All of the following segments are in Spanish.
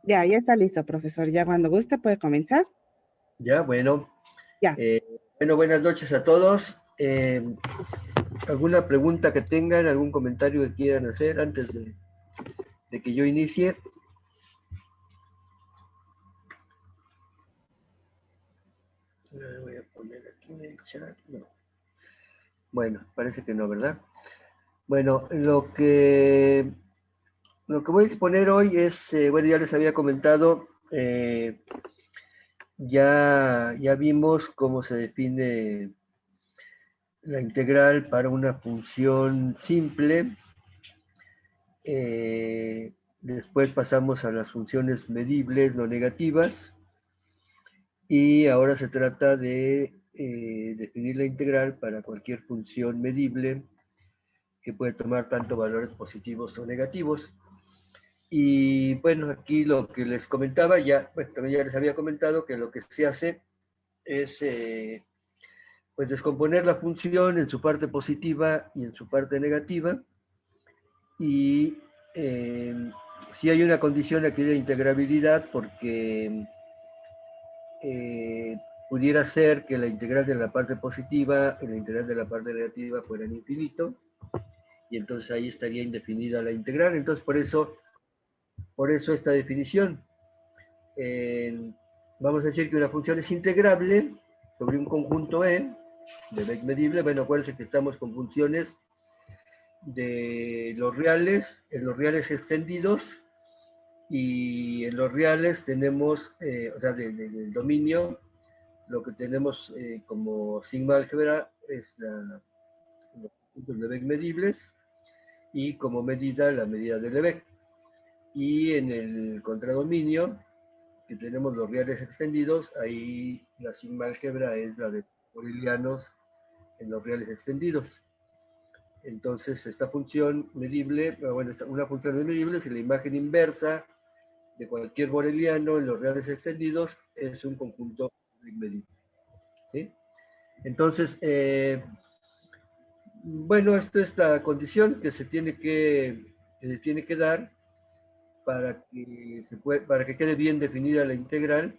Ya está listo, profesor. Ya cuando guste puede comenzar. Ya, bueno. Ya. Bueno, buenas noches a todos. ¿Alguna pregunta que tengan, algún comentario que quieran hacer antes de que yo inicie? Voy a poner aquí en el chat. No. Bueno, parece que no, ¿verdad? Bueno, lo que voy a exponer hoy es, bueno, ya les había comentado, ya vimos cómo se define la integral para una función simple. Después pasamos a las funciones medibles no negativas y ahora se trata de definir la integral para cualquier función medible que puede tomar tanto valores positivos o negativos. Y bueno, aquí lo que les comentaba, bueno, también ya les había comentado que lo que se hace es pues descomponer la función en su parte positiva y en su parte negativa. Y si hay una condición aquí de integrabilidad, porque pudiera ser que la integral de la parte positiva y la integral de la parte negativa fueran infinito, y entonces ahí estaría indefinida la integral. Entonces por eso esta definición. Vamos a decir que una función es integrable sobre un conjunto E de Beck medible. Bueno, acuérdense que estamos con funciones de los reales, en los reales extendidos, y en los reales tenemos, o sea, del dominio, lo que tenemos como sigma álgebra es los puntos de Beck medibles, y como medida la medida de Lebesgue. Y en el contradominio, que tenemos los reales extendidos, ahí la sigma álgebra es la de Borelianos en los reales extendidos. Entonces, esta función medible, bueno, una función medible, si la imagen inversa de cualquier boreliano en los reales extendidos es un conjunto medible. ¿Sí? Entonces, bueno, esta es la condición que se tiene que dar para que quede bien definida la integral.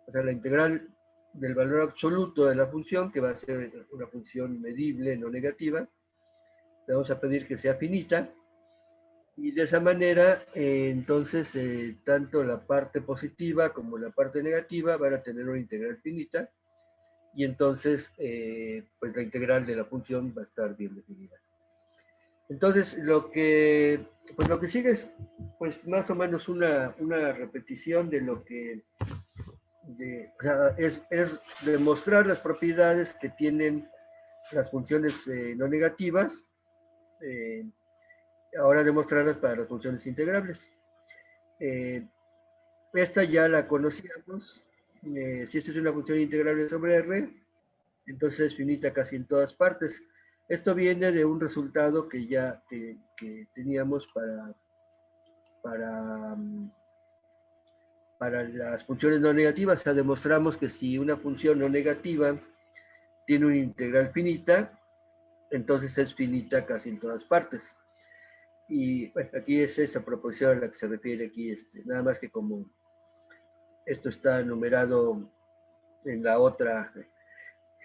O sea, la integral del valor absoluto de la función, que va a ser una función medible, no negativa. Le vamos a pedir que sea finita, y de esa manera, entonces, tanto la parte positiva como la parte negativa van a tener una integral finita, y entonces, pues la integral de la función va a estar bien definida. Entonces, pues lo que sigue es, pues más o menos una repetición de lo que, o sea, es demostrar las propiedades que tienen las funciones no negativas, eh, ahora demostrarlas para las funciones integrables. Esta ya la conocíamos. Si esta es una función integrable sobre R, entonces es finita casi en todas partes. Esto viene de un resultado que ya que teníamos para, para las funciones no negativas. O sea, demostramos que si una función no negativa tiene una integral finita, entonces es finita casi en todas partes. Y bueno, aquí es esa proposición a la que se refiere aquí, nada más que como esto está numerado en la otra,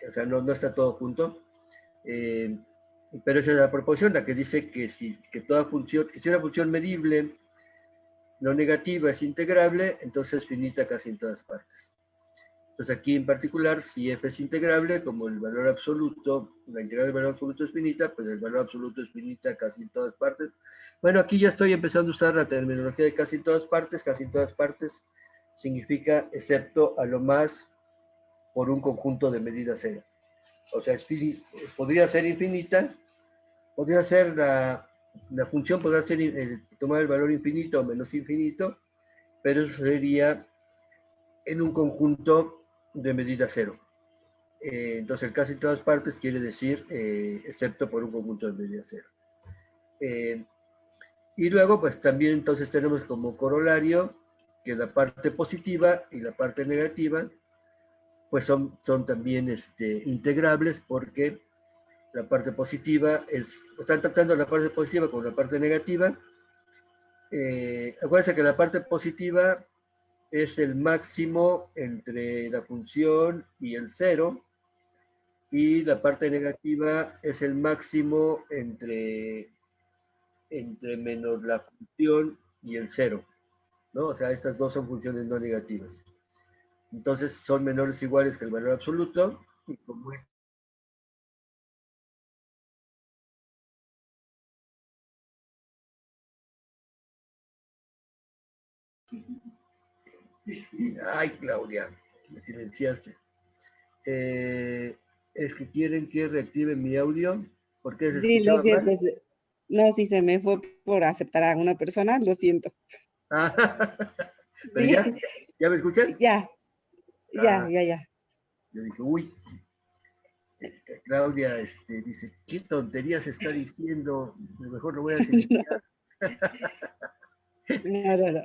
o sea, no está todo junto, pero esa es la proposición, la que dice que toda función, que si una función medible no negativa es integrable, entonces es finita casi en todas partes. Entonces aquí en particular, si f es integrable, como el valor absoluto, la integral del valor absoluto es finita, pues el valor absoluto es finita casi en todas partes. Bueno, aquí ya estoy empezando a usar la terminología de casi en todas partes significa excepto a lo más por un conjunto de medida cero. O sea, podría ser infinita, podría ser la función, podría ser tomar el valor infinito o menos infinito, pero eso sería en un conjunto de medida cero. Entonces, el casi en todas partes quiere decir excepto por un conjunto de medida cero. Y luego, pues también entonces tenemos como corolario que la parte positiva y la parte negativa pues son también integrables, porque la parte positiva están tratando la parte positiva con la parte negativa, Acuérdense que la parte positiva es el máximo entre la función y el cero, y la parte negativa es el máximo entre menos la función y el cero, ¿no? O sea, estas dos son funciones no negativas. Entonces son menores o iguales que el valor absoluto, y como es... Ay, Claudia, me silenciaste. Eh, es que quieren que reactive mi audio porque se Sí, lo escuchaba siento. mal. No, si se me fue por aceptar a una persona, lo siento. Ah, pero ya, Sí, ¿ya me escuchan? ya, ya, Ah, ya, ya. yo dije, uy, Claudia dice, ¿qué tonterías está diciendo? Mejor lo voy a silenciar. No, no, no.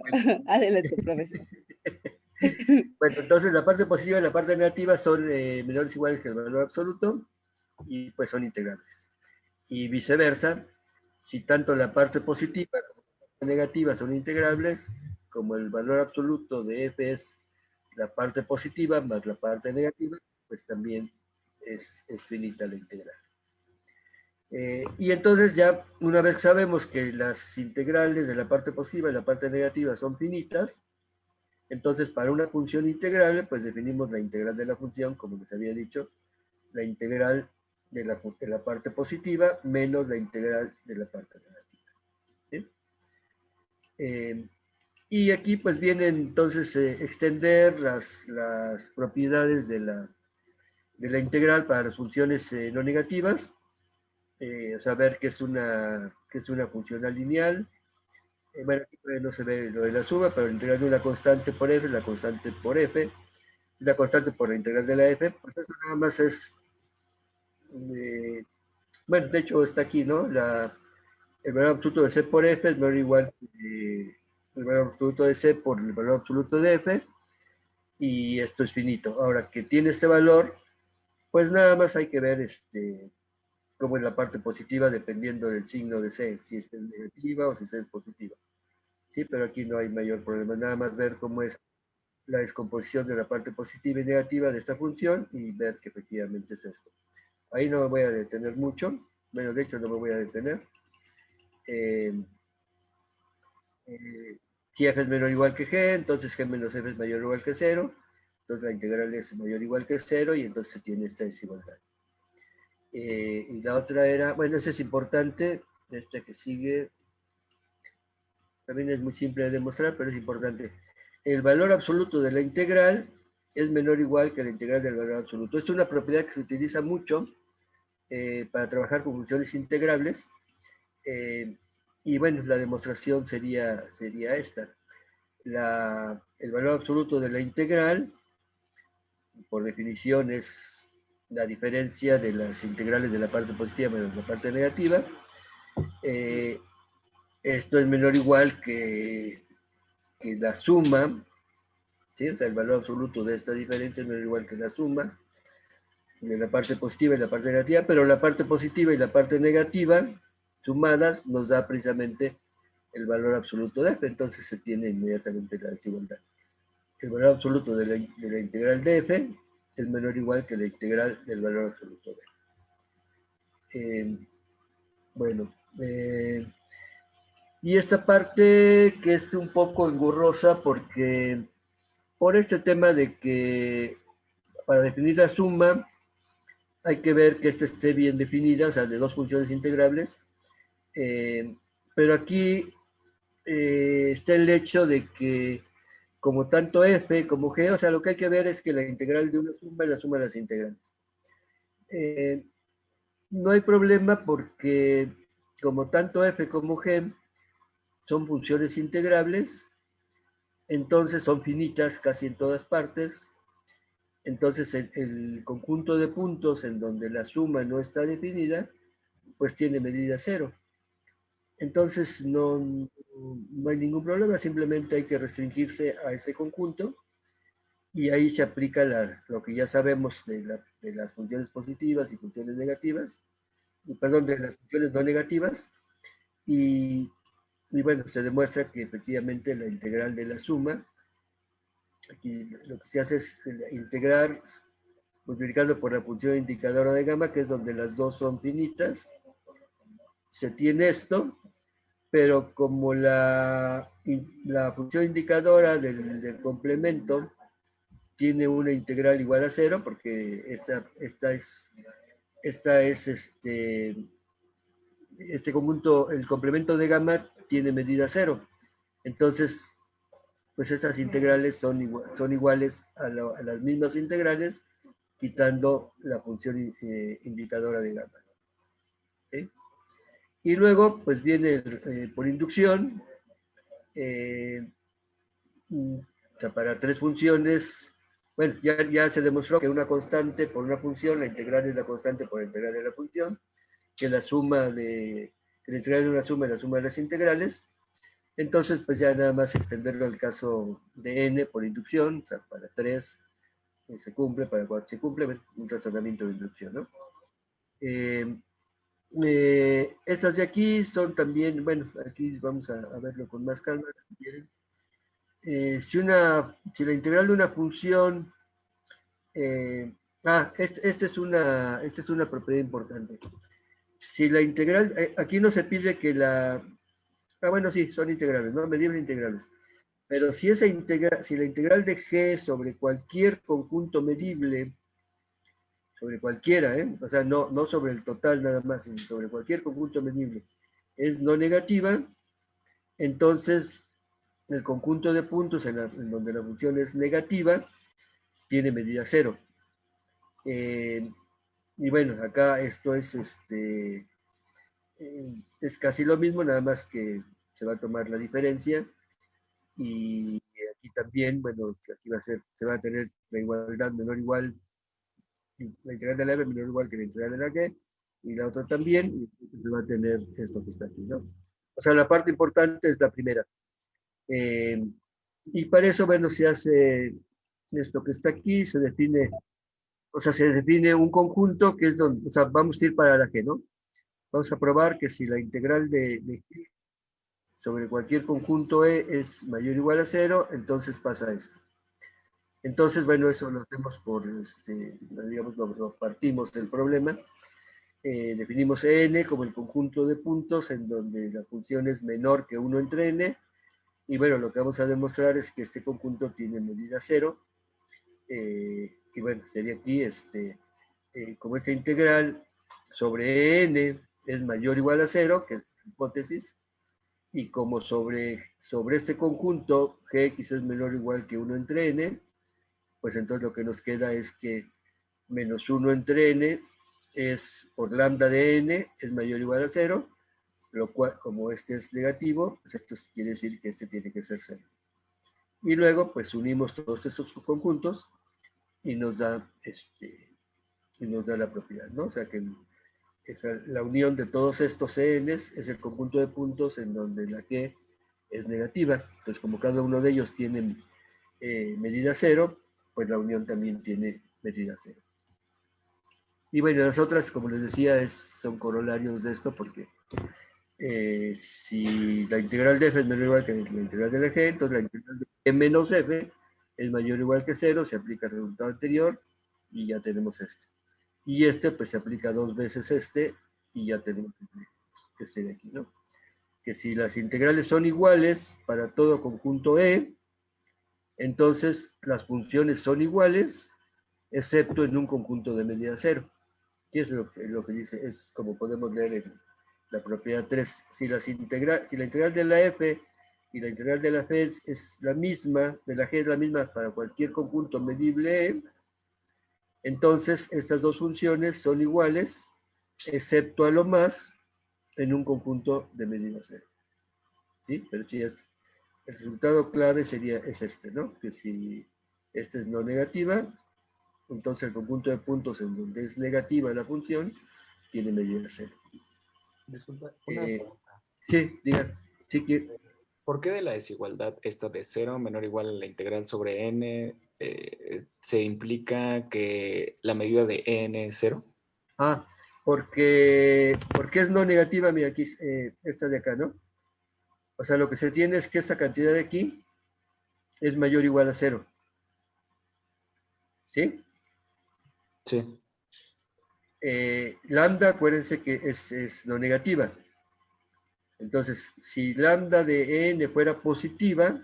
Adelante, profesor. Bueno, entonces la parte positiva y la parte negativa son menores o iguales que el valor absoluto, y pues son integrales. Y viceversa, si tanto la parte positiva como la parte negativa son integrables, como el valor absoluto de f es la parte positiva más la parte negativa, pues también es finita la integral. Y entonces ya una vez que sabemos que las integrales de la parte positiva y la parte negativa son finitas, entonces para una función integrable, pues definimos la integral de la función, como les había dicho, la integral de la parte positiva menos la integral de la parte negativa. ¿Sí? Y aquí pues viene entonces extender las propiedades de la integral para las funciones no negativas, saber que es una función lineal. Bueno, aquí no se ve lo de la suma, pero la integral de una constante por f, la constante por f, la constante por la integral de la f, pues eso nada más es, eh, bueno, de hecho está aquí, ¿no? El valor absoluto de c por f es menor o igual que el valor absoluto de c por el valor absoluto de f, y esto es finito. Ahora que tiene este valor, pues nada más hay que ver cómo es la parte positiva dependiendo del signo de c, si es negativa o si es positiva. Sí, pero aquí no hay mayor problema, nada más ver cómo es la descomposición de la parte positiva y negativa de esta función y ver que efectivamente es esto. Ahí no me voy a detener mucho, bueno, de hecho no me voy a detener. Eh, eh, si f es menor o igual que g, entonces g menos f es mayor o igual que 0, entonces la integral es mayor o igual que 0 y entonces se tiene esta desigualdad. Y la otra era, bueno, eso es importante, esta que sigue, también es muy simple de demostrar, pero es importante. El valor absoluto de la integral es menor o igual que la integral del valor absoluto. Esto es una propiedad que se utiliza mucho para trabajar con funciones integrables. eh, y bueno, la demostración sería esta. El valor absoluto de la integral, por definición, es la diferencia de las integrales de la parte positiva menos la parte negativa. Eh, Esto es menor o igual que la suma, ¿sí? O sea, el valor absoluto de esta diferencia es menor o igual que la suma de la parte positiva y la parte negativa, pero la parte positiva y la parte negativa sumadas nos da precisamente el valor absoluto de f, entonces se tiene inmediatamente la desigualdad. El valor absoluto de la integral de f es menor o igual que la integral del valor absoluto de f. Bueno, y esta parte que es un poco engorrosa porque por este tema de que para definir la suma hay que ver que esta esté bien definida, o sea, de dos funciones integrables, pero aquí está el hecho de que como tanto f como g, o sea, lo que hay que ver es que la integral de una suma es la suma de las integrales. Eh, no hay problema porque como tanto f como g son funciones integrables, entonces son finitas casi en todas partes, entonces el conjunto de puntos en donde la suma no está definida, pues tiene medida cero. Entonces no hay ningún problema, simplemente hay que restringirse a ese conjunto y ahí se aplica lo que ya sabemos de las funciones positivas y funciones negativas, perdón, de las funciones no negativas, y Y bueno, se demuestra que efectivamente la integral de la suma, aquí lo que se hace es integrar multiplicando por la función indicadora de gamma, que es donde las dos son finitas. Se tiene esto, pero como la función indicadora del complemento tiene una integral igual a cero, porque esta es este conjunto, el complemento de gamma tiene medida cero. Entonces, pues estas integrales son iguales a las mismas integrales, quitando la función indicadora de gamma. ¿Sí? Y luego, pues viene por inducción, o sea, para tres funciones, bueno, ya se demostró que una constante por una función, la integral es la constante por la integral de la función, que la integral de una suma es la suma de las integrales. Entonces, pues ya nada más extenderlo al caso de n por inducción, o sea, para 3 se cumple, para 4 se cumple, un razonamiento de inducción, ¿no? Estas de aquí son también, bueno, aquí vamos a verlo con más calma, si quieren. Si la integral de una función, esta es una propiedad importante. Si la integral, aquí no se pide que bueno, sí, son integrales, ¿no? Medibles integrales. Pero si la integral de g sobre cualquier conjunto medible, sobre cualquiera, o sea, no sobre el total nada más, sino sobre cualquier conjunto medible, es no negativa, entonces el conjunto de puntos en donde la función es negativa tiene medida cero. Y bueno, acá esto es casi lo mismo, nada más que se va a tomar la diferencia. Y aquí también, bueno, aquí se va a tener la igualdad menor o igual, la integral de la f menor o igual que la integral de la g, y la otra también, y entonces se va a tener esto que está aquí, ¿no? O sea, la parte importante es la primera. Y para eso, bueno, se hace esto que está aquí, se define un conjunto que es donde, o sea, vamos a ir para la g, ¿no? Vamos a probar que si la integral de g sobre cualquier conjunto E es mayor o igual a cero, entonces pasa esto. Entonces, bueno, eso lo hacemos digamos, lo partimos del problema. Definimos n como el conjunto de puntos en donde la función es menor que 1 entre n. Y bueno, lo que vamos a demostrar es que este conjunto tiene medida cero. Y bueno, sería aquí, como esta integral sobre n es mayor o igual a cero, que es la hipótesis, y como sobre este conjunto gx es menor o igual que 1 entre n, pues entonces lo que nos queda es que menos 1 entre n es por lambda de n es mayor o igual a 0, lo cual, como este es negativo, pues esto quiere decir que este tiene que ser 0. Y luego, pues unimos todos estos conjuntos y nos da, la propiedad, ¿no? O sea que la unión de todos estos n's es el conjunto de puntos en donde la g es negativa. Entonces, como cada uno de ellos tiene medida 0, pues la unión también tiene medida 0. Y bueno, las otras, como les decía, son corolarios de esto, porque si la integral de f es menor o igual que la integral de la g, entonces la integral de g menos f es mayor o igual que 0, se aplica el resultado anterior y ya tenemos este. Y pues se aplica dos veces y ya tenemos este de aquí, ¿no? Que si las integrales son iguales para todo conjunto E, entonces las funciones son iguales, excepto en un conjunto de medida cero. Y es lo que dice, es como podemos leer en la propiedad 3. Si la integral de la f y la integral de la g es la misma, de la g es la misma para cualquier conjunto medible E, entonces estas dos funciones son iguales, excepto a lo más en un conjunto de medida cero. ¿Sí? Pero sí, el resultado clave es ¿no? Que si esta es no negativa, entonces el conjunto de puntos en donde es negativa la función tiene medida cero. Disculpa, una pregunta. Sí, diga. Sí, ¿Por qué de la desigualdad esta de 0 menor o igual a la integral sobre n se implica que la medida de n es 0? Porque es no negativa, mira aquí, esta de acá, ¿no? O sea, lo que se tiene es que esta cantidad de aquí es mayor o igual a 0. ¿Sí? Sí. Lambda, acuérdense que es no negativa. Entonces, si lambda de n fuera positiva,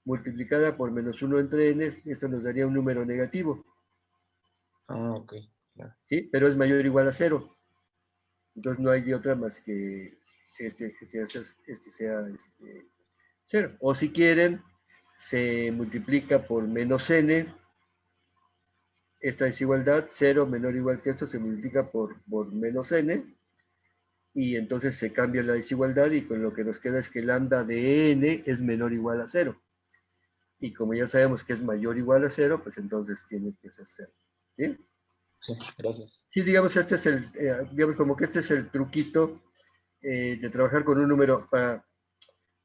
multiplicada por menos 1 entre n, esto nos daría un número negativo. Ah, ok. Claro. ¿Sí? Pero es mayor o igual a 0. Entonces no hay de otra más que este sea 0. O si quieren, se multiplica por menos n. Esta desigualdad, 0 menor o igual que esto, se multiplica por menos n. Y entonces se cambia la desigualdad y con lo que nos queda es que lambda de n es menor o igual a 0. Y como ya sabemos que es mayor o igual a 0, pues entonces tiene que ser 0. ¿Sí? Sí, gracias. Sí, digamos, este es digamos como que este es el truquito de trabajar con un número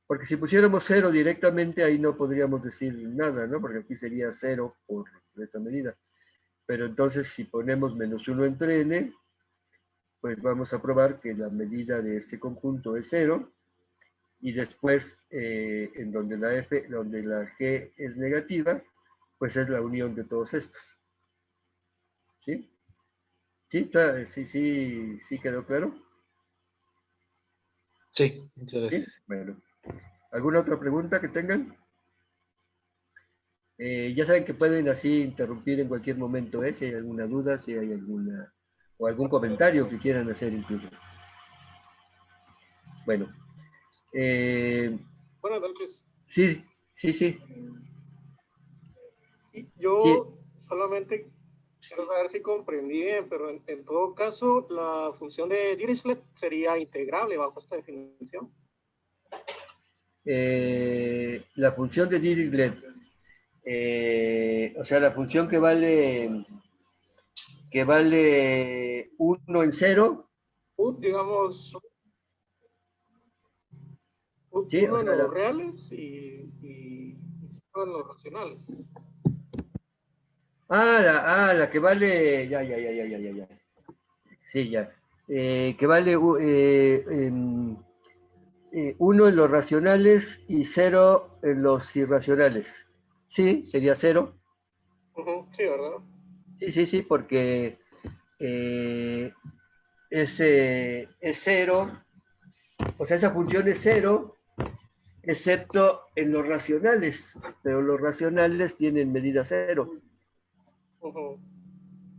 porque si pusiéramos 0 directamente, ahí no podríamos decir nada, ¿no? Porque aquí sería 0 por esta medida. Pero entonces, si ponemos menos 1 entre n, pues vamos a probar que la medida de este conjunto es 0, y después, en donde donde la g es negativa, pues es la unión de todos estos. ¿Sí? ¿Sí? ¿Sí quedó claro? Sí, muchas ¿Sí? gracias. Bueno. ¿Alguna otra pregunta que tengan? Ya saben que pueden así interrumpir en cualquier momento, si hay alguna duda, si hay alguna, o algún comentario que quieran hacer incluso. Bueno. Buenas noches. Sí, sí, sí. Sí, Yo solamente quiero saber si comprendí bien, pero en todo caso, la función de Dirichlet sería integrable bajo esta definición. la función de Dirichlet, o sea, la función que vale 1 en 0, Digamos, ¿sí? O uno en sea, los reales y cero en los racionales. la que vale, ya. Sí, ya. Que vale 1 en los racionales y 0 en los irracionales. Sí, sería 0. Sí, ¿verdad? Sí, porque es 0. O sea, esa función es 0, excepto en los racionales. Pero los racionales tienen medida 0.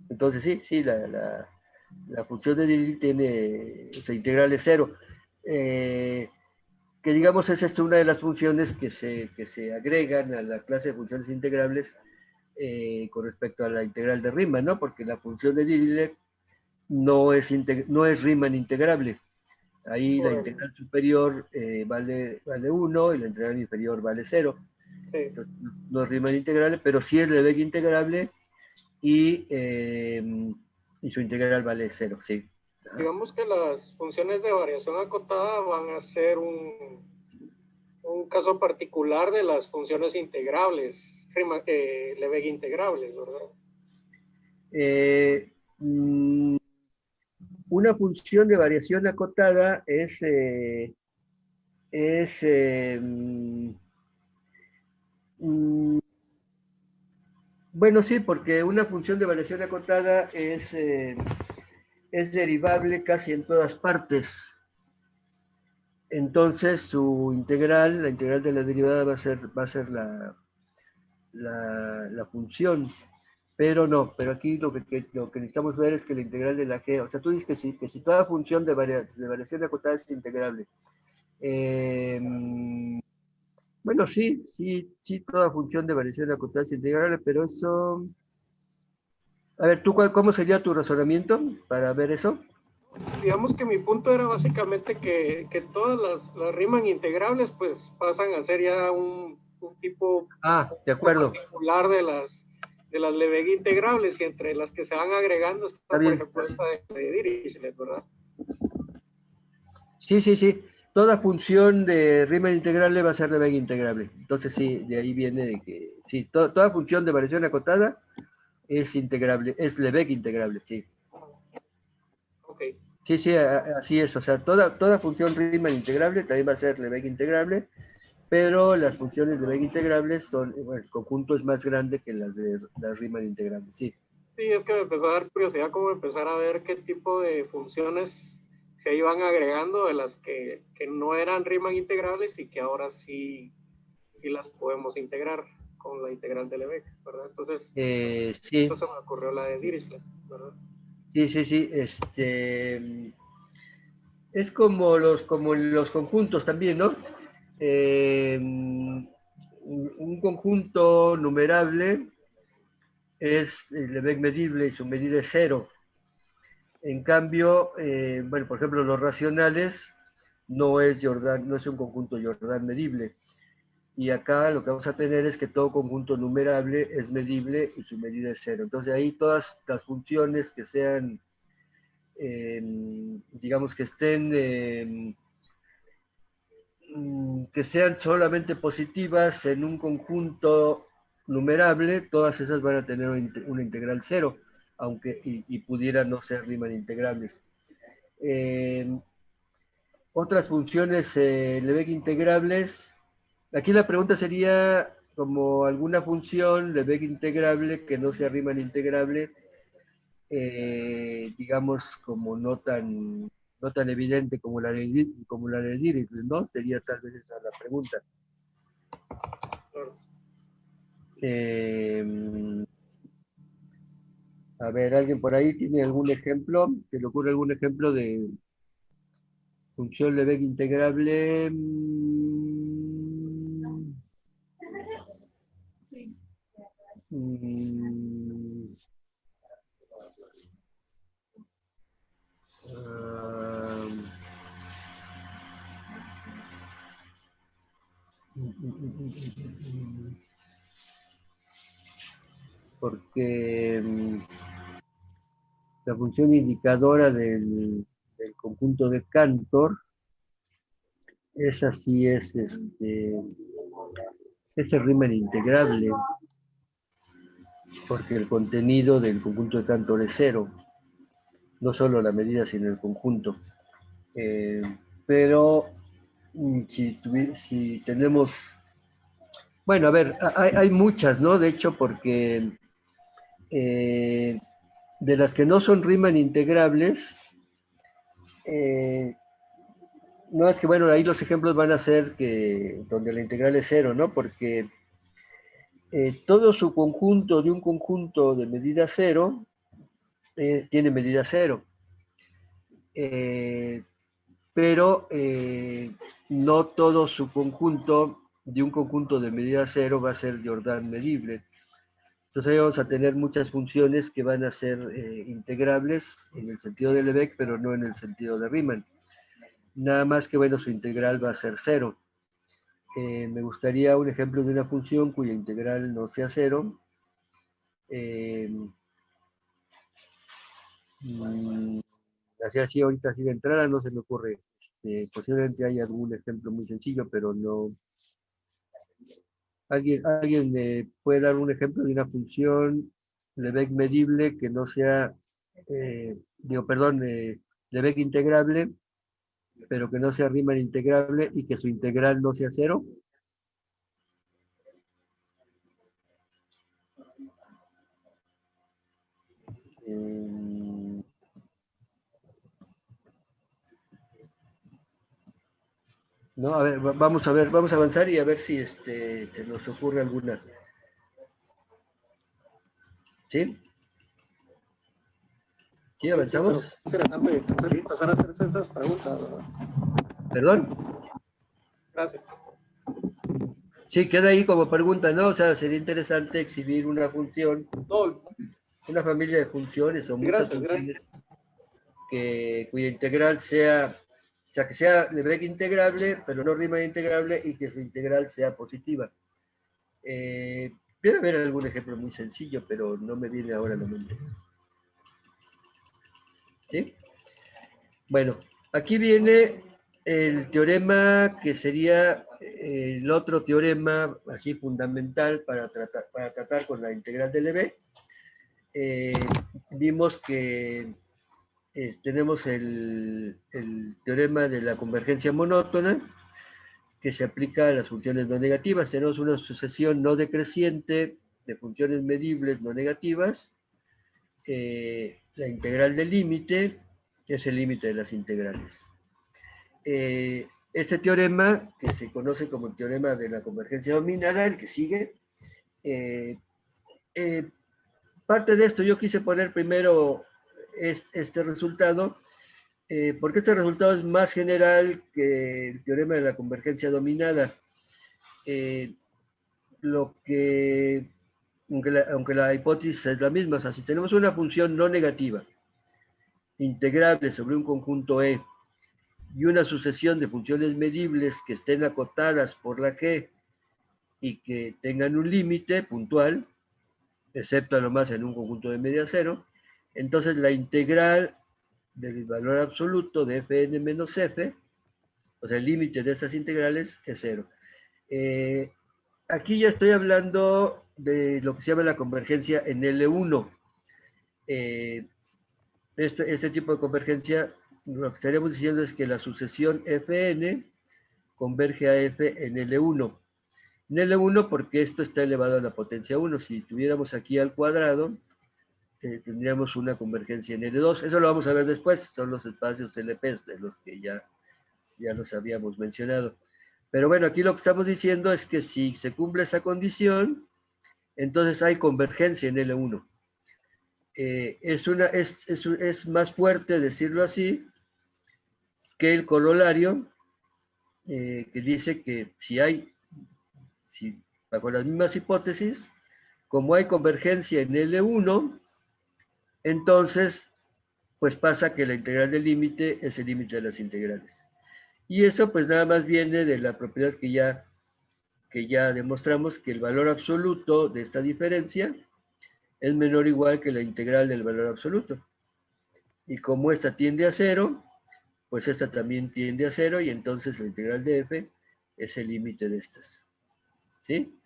Entonces, sí, la función de Dirichlet tiene, su integral es 0. Que digamos es una de las funciones que se agregan a la clase de funciones integrables con respecto a la integral de Riemann, ¿no? Porque la función de Dirichlet no es Riemann integrable. Ahí la integral superior vale 1 y la integral inferior vale 0. Sí. Entonces, no es Riemann integrable, pero sí es Lebesgue integrable y su integral vale 0, sí. Digamos que las funciones de variación acotada van a ser un caso particular de las funciones integrables, Lebesgue integrables, ¿verdad? Una función de variación acotada es bueno, sí, porque una función de variación acotada es derivable casi en todas partes. Entonces su integral, la integral de la derivada va a ser la función. Pero aquí lo que necesitamos ver es que la integral de la g, o sea, tú dices que si toda función de variación acotada es integrable. Bueno, sí, toda función de variación acotada es integrable, pero eso... A ver, ¿cómo sería tu razonamiento para ver eso? Digamos que mi punto era básicamente que todas las Riemann integrables pues pasan a ser ya un tipo De acuerdo. particular de las Lebesgue integrables, y entre las que se van agregando está por ejemplo esta de Dirichlet, ¿verdad? Sí. Toda función de Riemann integrable va a ser Lebesgue integrable. Entonces sí, de ahí viene de que sí, toda función de variación acotada es integrable, es Lebesgue integrable, sí. Ok. Sí, sí, así es. O sea, toda función Riemann integrable también va a ser Lebesgue integrable, pero las funciones Lebesgue integrables son, bueno, el conjunto es más grande que las de las Riemann integrables, sí. Sí, es que me empezó a dar curiosidad como empezar a ver qué tipo de funciones se iban agregando de las que no eran Riemann integrables y que ahora sí, sí las podemos integrar con la integral de Lebesgue, ¿verdad? Entonces, Sí, entonces me ocurrió la de Dirichlet, ¿verdad? sí, sí, sí. Es como los conjuntos también, ¿no? Un conjunto numerable es Lebesgue medible y su medida es cero. En cambio, bueno, por ejemplo, los racionales no es un conjunto Jordan medible. Y acá lo que vamos a tener es que todo conjunto numerable es medible y su medida es cero. Entonces ahí todas las funciones que sean, digamos que estén, que sean solamente positivas en un conjunto numerable, todas esas van a tener una integral cero, aunque y pudieran no ser Riemann integrables. Eh, Otras funciones Lebesgue integrables. Aquí la pregunta sería como alguna función Lebesgue integrable que no sea Riemann integrable, digamos como no tan evidente como la de Dirichlet, ¿no? Sería tal vez esa la pregunta. Eh, a ver, ¿alguien por ahí tiene algún ejemplo? ¿Se le ocurre algún ejemplo de función Lebesgue integrable? Mm, ah, porque la función indicadora del conjunto de Cantor, esa sí es el Riemann integrable, porque el contenido del conjunto de Cantor es cero, no solo la medida, sino el conjunto. Pero si tenemos, bueno, a ver, hay muchas, ¿no? De hecho, porque eh, de las que no son Riemann integrables, no es que, bueno, ahí los ejemplos van a ser que donde la integral es cero, ¿no? Porque todo su conjunto de un conjunto de medida cero tiene medida cero. Eh, pero no todo su conjunto de un conjunto de medida cero va a ser Jordan medible. Entonces ahí vamos a tener muchas funciones que van a ser integrables en el sentido de Lebesgue, pero no en el sentido de Riemann. Nada más que, bueno, su integral va a ser cero. Me gustaría un ejemplo de una función cuya integral no sea cero. Así ahorita así de entrada no se me ocurre. Posiblemente hay algún ejemplo muy sencillo, pero no. ¿Alguien puede dar un ejemplo de una función Lebesgue medible que no sea, Lebesgue integrable, pero que no sea Riemann integrable y que su integral no sea cero? Eh, no, a ver, vamos a avanzar y a ver si se nos ocurre alguna. ¿Sí? ¿Sí avanzamos? Sí, interesante empezar a hacerse esas preguntas, ¿verdad? ¿Perdón? Gracias. Sí, queda ahí como pregunta, ¿no? O sea, sería interesante exhibir una función, No, una familia de funciones o muchas gracias, funciones gracias. cuya integral sea, o sea, que sea Lebesgue integrable, pero no Riemann integrable y que su integral sea positiva. Debe haber algún ejemplo muy sencillo, pero no me viene ahora a la mente. ¿Sí? Bueno, aquí viene el teorema que sería el otro teorema así fundamental para tratar con la integral de Lebesgue. Vimos que tenemos el teorema de la convergencia monótona, que se aplica a las funciones no negativas. Tenemos una sucesión no decreciente de funciones medibles no negativas. La integral del límite es el límite de las integrales. Este teorema, que se conoce como el teorema de la convergencia dominada, el que sigue, parte de esto yo quise poner primero este resultado, porque este resultado es más general que el teorema de la convergencia dominada. Aunque la hipótesis es la misma, o sea, si tenemos una función no negativa, integrable sobre un conjunto E, y una sucesión de funciones medibles que estén acotadas por la G y que tengan un límite puntual, excepto a lo más en un conjunto de media cero, entonces la integral del valor absoluto de Fn menos F, o sea, el límite de estas integrales es cero. Aquí ya estoy hablando de lo que se llama la convergencia en L1. Este tipo de convergencia, lo que estaríamos diciendo es que la sucesión Fn converge a F en L1. En L1 porque esto está elevado a la potencia 1. Si tuviéramos aquí al cuadrado, tendríamos una convergencia en L2. Eso lo vamos a ver después, son los espacios LPs de los que ya los habíamos mencionado. Pero bueno, aquí lo que estamos diciendo es que si se cumple esa condición, entonces hay convergencia en L1. Es más fuerte decirlo así que el corolario que dice que si bajo las mismas hipótesis, como hay convergencia en L1, entonces pues pasa que la integral del límite es el límite de las integrales. Y eso pues nada más viene de la propiedad que ya demostramos, que el valor absoluto de esta diferencia es menor o igual que la integral del valor absoluto. Y como esta tiende a cero, pues esta también tiende a cero, y entonces la integral de f es el límite de estas. ¿Sí?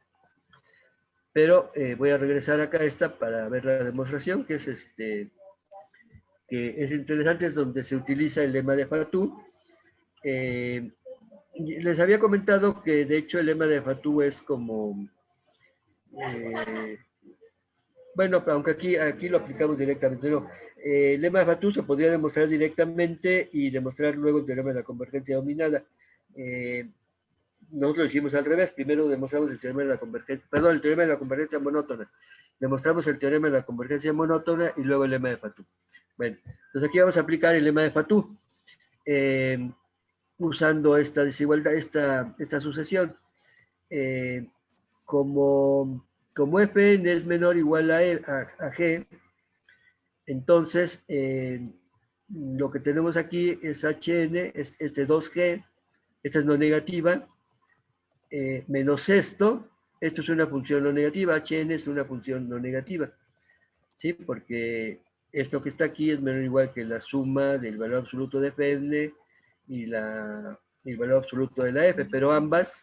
Pero voy a regresar acá a esta para ver la demostración, que es interesante, es donde se utiliza el lema de Fatou. Les había comentado que de hecho el lema de Fatou es como... bueno, aunque aquí lo aplicamos directamente, no. El lema de Fatou se podría demostrar directamente y demostrar luego el teorema de la convergencia dominada. Nosotros lo hicimos al revés. Primero demostramos el teorema de la convergencia, perdón, el teorema de la convergencia monótona. Demostramos el teorema de la convergencia monótona y luego el lema de Fatou. Bueno, entonces aquí vamos a aplicar el lema de Fatou, usando esta desigualdad, esta sucesión. Como Fn es menor o igual a G, entonces lo que tenemos aquí es Hn, este 2G, esta es no negativa, menos esto es una función no negativa, Hn es una función no negativa, ¿sí? Porque esto que está aquí es menor o igual que la suma del valor absoluto de Fn y el valor absoluto de la F, pero ambas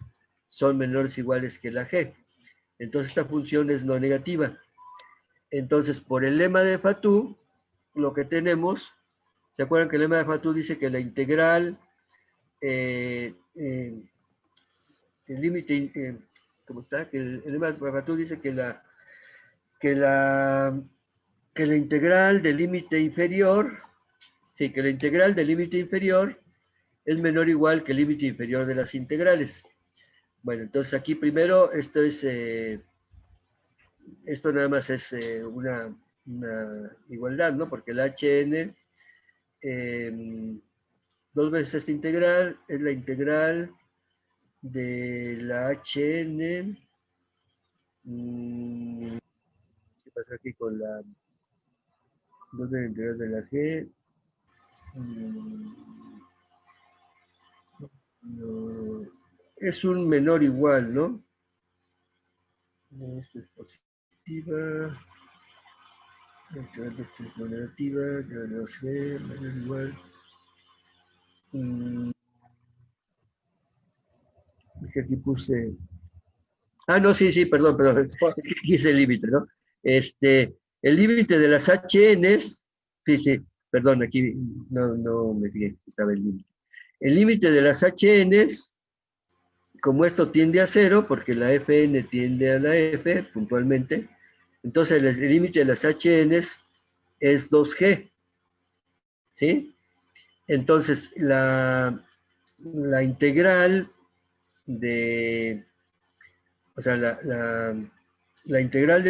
son menores o iguales que la G. Entonces esta función es no negativa. Entonces, por el lema de Fatou, lo que tenemos, ¿se acuerdan que el lema de Fatou dice que la integral, el límite, ¿cómo está? Que el lema de Fatou dice que la integral del límite inferior, sí, que la integral del límite inferior es menor o igual que el límite inferior de las integrales. Bueno, entonces aquí primero esto nada más es una igualdad, ¿no? Porque el Hn, dos veces esta integral, es la integral de la Hn. ¿Qué pasa aquí con la dos veces la integral de la G? No, es un menor igual, ¿no? Esta es positiva. Esta es no negativa. Ya no sé, menor igual. Es que aquí puse... Ah, no, sí, perdón. Aquí es el límite, ¿no? El límite de las HNs, sí, perdón, aquí no me fijé, estaba el límite. El límite de las HNs, como esto tiende a 0, porque la FN tiende a la F puntualmente, entonces el límite de las HNs es 2G, ¿sí? Entonces, la integral de, o sea, la integral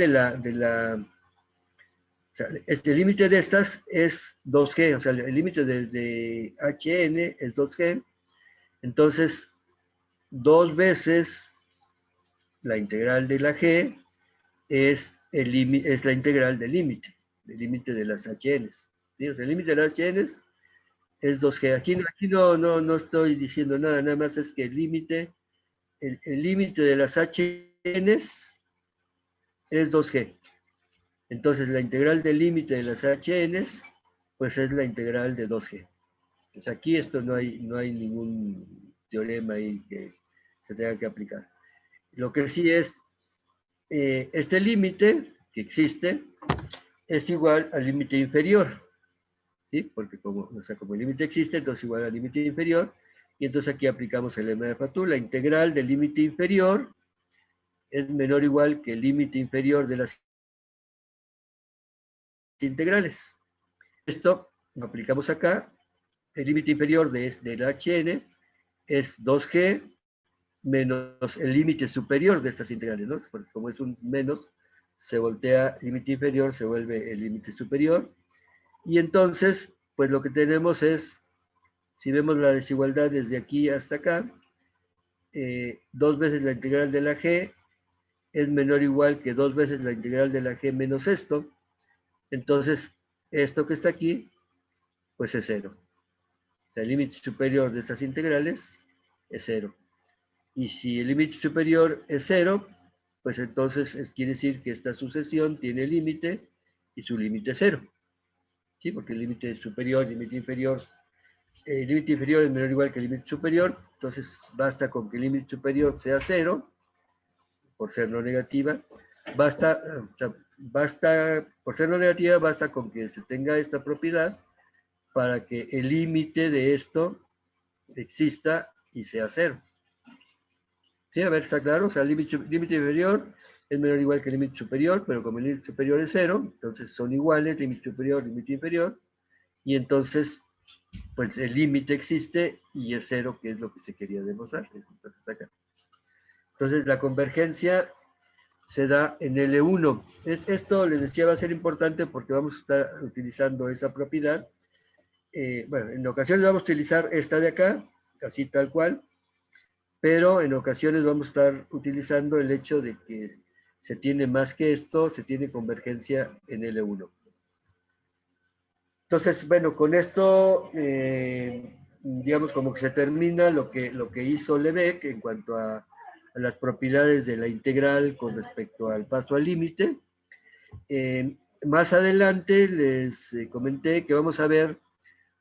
o sea, este límite de estas es 2G, o sea, el límite de HN es 2G, entonces 2 veces la integral de la G es la integral del límite de las HNs. ¿Sí? O sea, el límite de las HNs es 2G. Aquí no estoy diciendo nada, nada más es que el límite de las HNs es 2G. Entonces la integral del límite de las HNs, pues es la integral de 2G. Pues aquí esto no hay ningún teorema ahí que se tenga que aplicar. Lo que sí es, este límite que existe es igual al límite inferior, ¿sí? Porque como el límite existe, entonces igual al límite inferior, y entonces aquí aplicamos el lema de Fatou. La integral del límite inferior es menor o igual que el límite inferior de las integrales. Esto lo aplicamos acá. El límite inferior del HN es 2G menos el límite superior de estas integrales, ¿no? Porque como es un menos, se voltea límite inferior, se vuelve el límite superior. Y entonces, pues lo que tenemos es, si vemos la desigualdad desde aquí hasta acá, 2 veces la integral de la G es menor o igual que 2 veces la integral de la G menos esto. Entonces, esto que está aquí, pues es 0. O sea, el límite superior de estas integrales es 0. Y si el límite superior es 0, pues entonces quiere decir que esta sucesión tiene límite y su límite es 0. ¿Sí? Porque el límite superior, el límite inferior es menor o igual que el límite superior, entonces basta con que el límite superior sea 0, por ser no negativa, por ser no negativa, basta con que se tenga esta propiedad para que el límite de esto exista y sea 0. ¿Sí? A ver, ¿está claro? O sea, el límite inferior es menor o igual que el límite superior, pero como el límite superior es 0, entonces son iguales, límite superior, límite inferior, y entonces, pues el límite existe y es 0, que es lo que se quería demostrar. Entonces, la convergencia se da en L1. Esto, les decía, va a ser importante porque vamos a estar utilizando esa propiedad. Bueno, en ocasiones vamos a utilizar esta de acá, así tal cual, pero en ocasiones vamos a estar utilizando el hecho de que se tiene más que esto, se tiene convergencia en L1. Entonces, bueno, con esto, digamos, como que se termina lo que hizo Lebesgue en cuanto a las propiedades de la integral con respecto al paso al límite. Más adelante les comenté que vamos a ver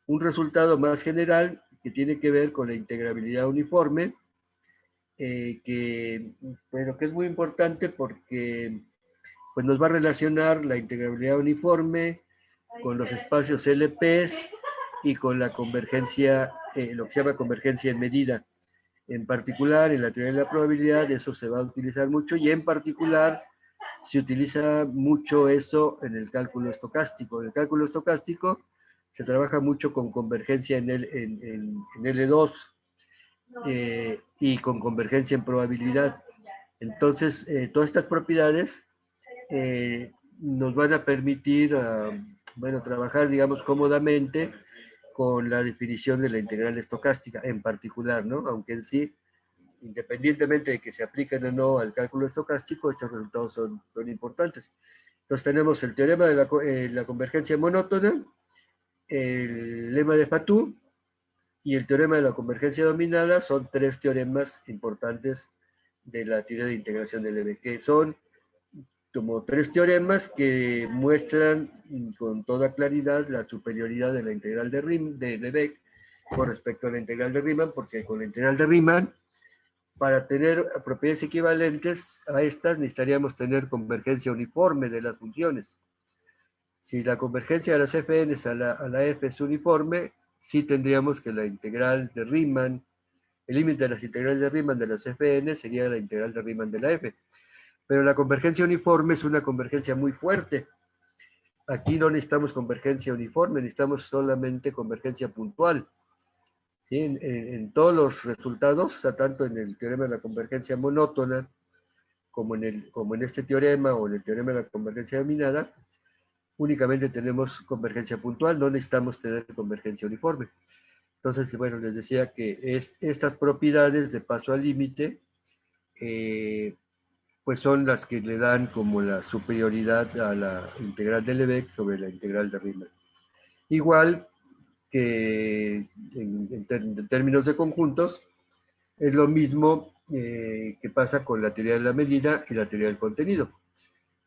un resultado más general que tiene que ver con la integrabilidad uniforme, pero que es muy importante porque pues, nos va a relacionar la integrabilidad uniforme con los espacios LPs y con la convergencia, lo que se llama convergencia en medida. En particular, en la teoría de la probabilidad, eso se va a utilizar mucho, y en particular se utiliza mucho eso en el cálculo estocástico. En el cálculo estocástico se trabaja mucho con convergencia en L2 y con convergencia en probabilidad. Entonces, todas estas propiedades nos van a permitir, bueno, trabajar, digamos, cómodamente con la definición de la integral estocástica en particular, ¿no? Aunque en sí, independientemente de que se apliquen o no al cálculo estocástico, estos resultados son importantes. Entonces tenemos el teorema de la convergencia monótona, el lema de Fatou y el teorema de la convergencia dominada. Son 3 teoremas importantes de la teoría de integración de Lebesgue, que son como 3 teoremas que muestran con toda claridad la superioridad de la integral de Lebesgue con respecto a la integral de Riemann, porque con la integral de Riemann, para tener propiedades equivalentes a estas, necesitaríamos tener convergencia uniforme de las funciones. Si la convergencia de las FNs a la F es uniforme, sí tendríamos que la integral de Riemann, el límite de las integrales de Riemann de las Fn sería la integral de Riemann de la F. Pero la convergencia uniforme es una convergencia muy fuerte. Aquí no necesitamos convergencia uniforme, necesitamos solamente convergencia puntual. ¿Sí? En todos los resultados, o sea, tanto en el teorema de la convergencia monótona, como en este teorema o en el teorema de la convergencia dominada, únicamente tenemos convergencia puntual, no necesitamos tener convergencia uniforme. Entonces, bueno, les decía que estas propiedades de paso al límite, pues son las que le dan como la superioridad a la integral de Lebesgue sobre la integral de Riemann. Igual que en términos de conjuntos, es lo mismo que pasa con la teoría de la medida y la teoría del contenido.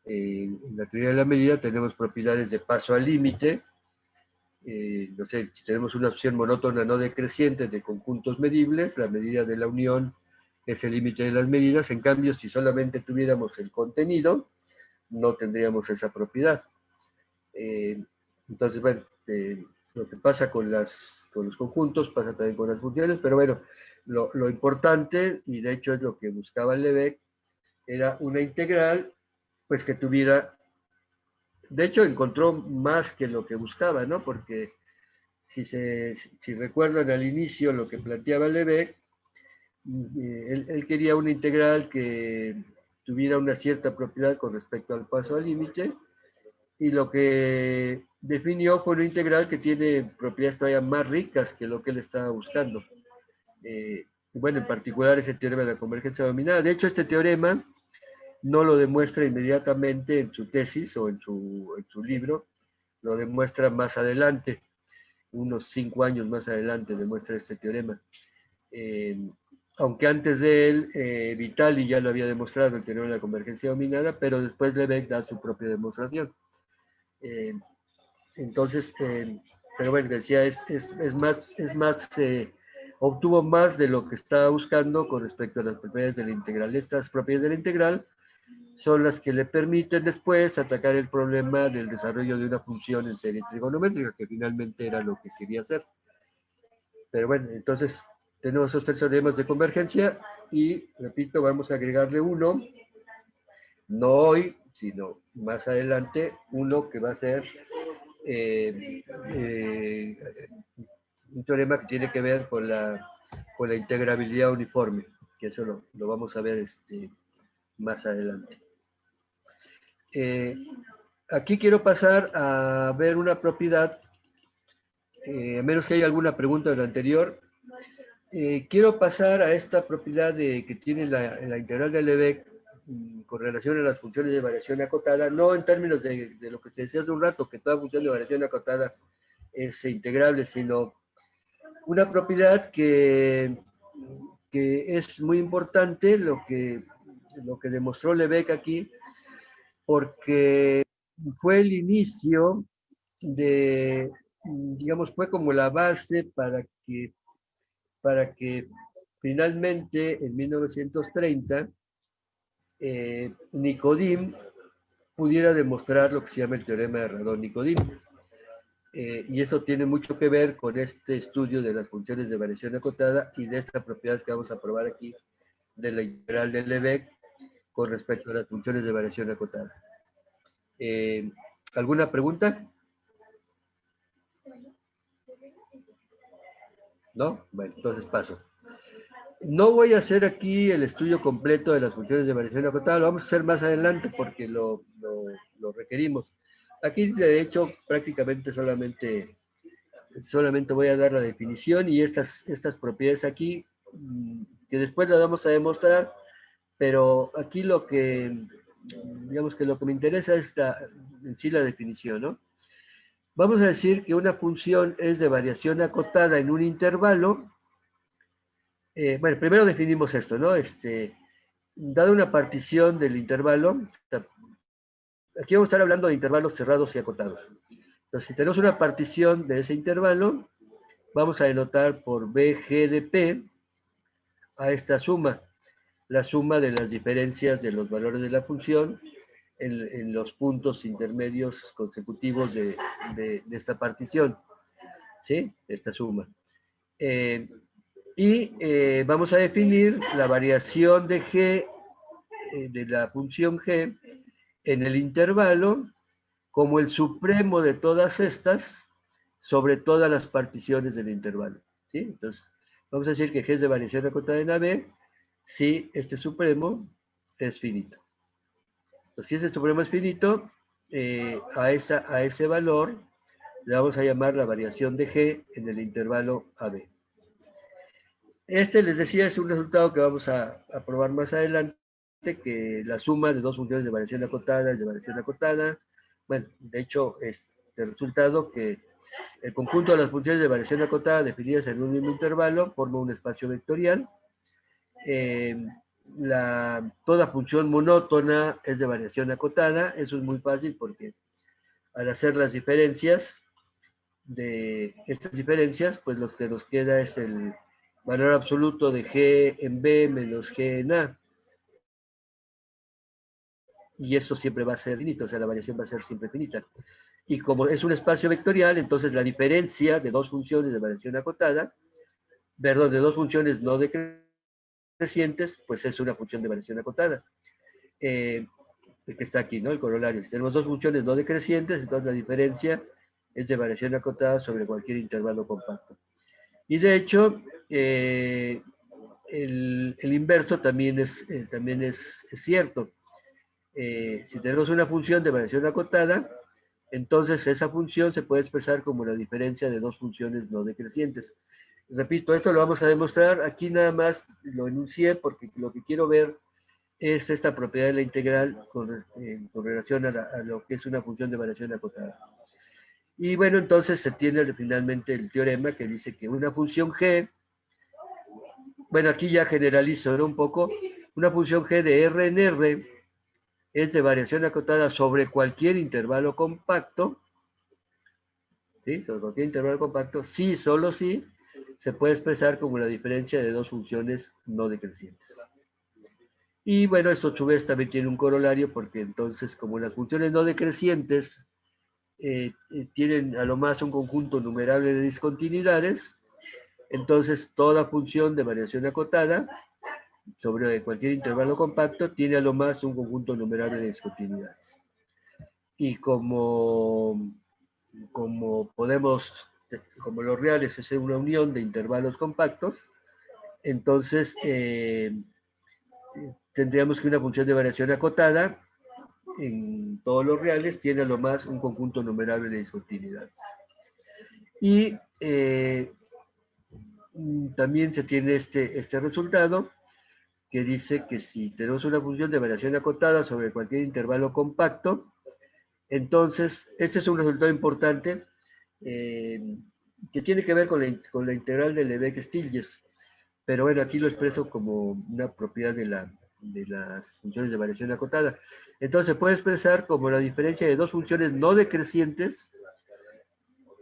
En la teoría de la medida tenemos propiedades de paso al límite. No sé, si tenemos una opción monótona no decreciente de conjuntos medibles, la medida de la unión es el límite de las medidas. En cambio, si solamente tuviéramos el contenido, no tendríamos esa propiedad. Entonces, bueno, lo que pasa con los conjuntos pasa también con las funciones, pero bueno, lo importante, y de hecho es lo que buscaba Lebesgue, era una integral pues que tuviera, de hecho encontró más que lo que buscaba, ¿no? Porque si recuerdan al inicio lo que planteaba Lebesgue, él quería una integral que tuviera una cierta propiedad con respecto al paso al límite, y lo que definió fue una integral que tiene propiedades todavía más ricas que lo que él estaba buscando. Bueno, en particular ese teorema de la convergencia dominada. De hecho, este teorema no lo demuestra inmediatamente en su tesis o en su libro, lo demuestra más adelante, unos 5 años más adelante demuestra este teorema. Aunque antes de él, Vitali ya lo había demostrado, el teorema de la convergencia dominada, pero después Lebesgue da su propia demostración. Entonces, pero bueno, decía, obtuvo más de lo que estaba buscando con respecto a las propiedades de la integral. Estas propiedades de la integral son las que le permiten después atacar el problema del desarrollo de una función en serie trigonométrica, que finalmente era lo que quería hacer. Pero bueno, entonces tenemos esos 3 teoremas de convergencia y, repito, vamos a agregarle uno, no hoy, sino más adelante, uno que va a ser un teorema que tiene que ver con la integrabilidad uniforme, que eso lo vamos a ver más adelante. Aquí quiero pasar a ver una propiedad, a menos que haya alguna pregunta de la anterior. Quiero pasar a esta propiedad que tiene la integral de Lebesgue con relación a las funciones de variación acotada, no en términos de lo que se decía hace un rato, que toda función de variación acotada es integrable, sino una propiedad que es muy importante, lo que demostró Lebesgue aquí, porque fue el inicio de, digamos, fue como la base para que finalmente en 1930 Nikodym pudiera demostrar lo que se llama el teorema de Radon-Nikodym. Y eso tiene mucho que ver con este estudio de las funciones de variación acotada y de esta propiedad que vamos a probar aquí de la integral de Lebesgue con respecto a las funciones de variación acotada. ¿Alguna pregunta? ¿No? Bueno, entonces paso. No voy a hacer aquí el estudio completo de las funciones de variación acotada, lo vamos a hacer más adelante porque lo requerimos. Aquí, de hecho, prácticamente solamente voy a dar la definición y estas propiedades aquí, que después las vamos a demostrar, pero aquí digamos que lo que me interesa es en sí la definición, ¿no? Vamos a decir que una función es de variación acotada en un intervalo. Bueno, primero definimos esto, ¿no? Dada una partición del intervalo, aquí vamos a estar hablando de intervalos cerrados y acotados. Entonces, si tenemos una partición de ese intervalo, vamos a denotar por BG de P a esta suma, la suma de las diferencias de los valores de la función en los puntos intermedios consecutivos de esta partición, ¿sí? Esta suma. Vamos a definir la variación de G, de la función G, en el intervalo como el supremo de todas estas sobre todas las particiones del intervalo, ¿sí? Entonces, vamos a decir que G es de variación acotada en AB si este supremo es finito. Entonces, si ese supremo es finito, a ese valor le vamos a llamar la variación de G en el intervalo AB. Este, les decía, es un resultado que vamos a probar más adelante, que la suma de dos funciones de variación acotada es de variación acotada. Bueno, de hecho, este resultado que el conjunto de las funciones de variación acotada definidas en un mismo intervalo forma un espacio vectorial. Toda función monótona es de variación acotada. Eso es muy fácil porque al hacer las diferencias de estas diferencias, pues lo que nos queda es el valor absoluto de G en B menos G en A. Y eso siempre va a ser finito, o sea, la variación va a ser siempre finita. Y como es un espacio vectorial, entonces la diferencia de dos funciones de variación acotada, perdón, de dos funciones no decrecientes, pues es una función de variación acotada. Que está aquí, ¿no? El corolario. Si tenemos dos funciones no decrecientes, entonces la diferencia es de variación acotada sobre cualquier intervalo compacto. Y de hecho, el inverso también es cierto. Si tenemos una función de variación acotada, entonces esa función se puede expresar como la diferencia de dos funciones no decrecientes. Repito, esto lo vamos a demostrar. Aquí nada más lo enuncié porque lo que quiero ver es esta propiedad de la integral con relación a lo que es una función de variación acotada. Y bueno, entonces se tiene finalmente el teorema que dice que una función G, bueno, aquí ya generalizo, ¿no? Un poco, una función G de R en R es de variación acotada sobre cualquier intervalo compacto, ¿sí? Sobre cualquier intervalo compacto, sí, solo sí, se puede expresar como la diferencia de dos funciones no decrecientes. Y bueno, esto a su vez también tiene un corolario, porque entonces, como las funciones no decrecientes tienen a lo más un conjunto numerable de discontinuidades, entonces toda función de variación acotada sobre cualquier intervalo compacto tiene a lo más un conjunto numerable de discontinuidades. Y como los reales es una unión de intervalos compactos, entonces tendríamos que una función de variación acotada en todos los reales tiene a lo más un conjunto numerable de discontinuidades. Y también se tiene este resultado que dice que si tenemos una función de variación acotada sobre cualquier intervalo compacto, entonces este es un resultado importante que tiene que ver con la integral de Lebesgue-Stieltjes, pero bueno, aquí lo expreso como una propiedad de las funciones de variación acotada. Entonces se puede expresar como la diferencia de dos funciones no decrecientes,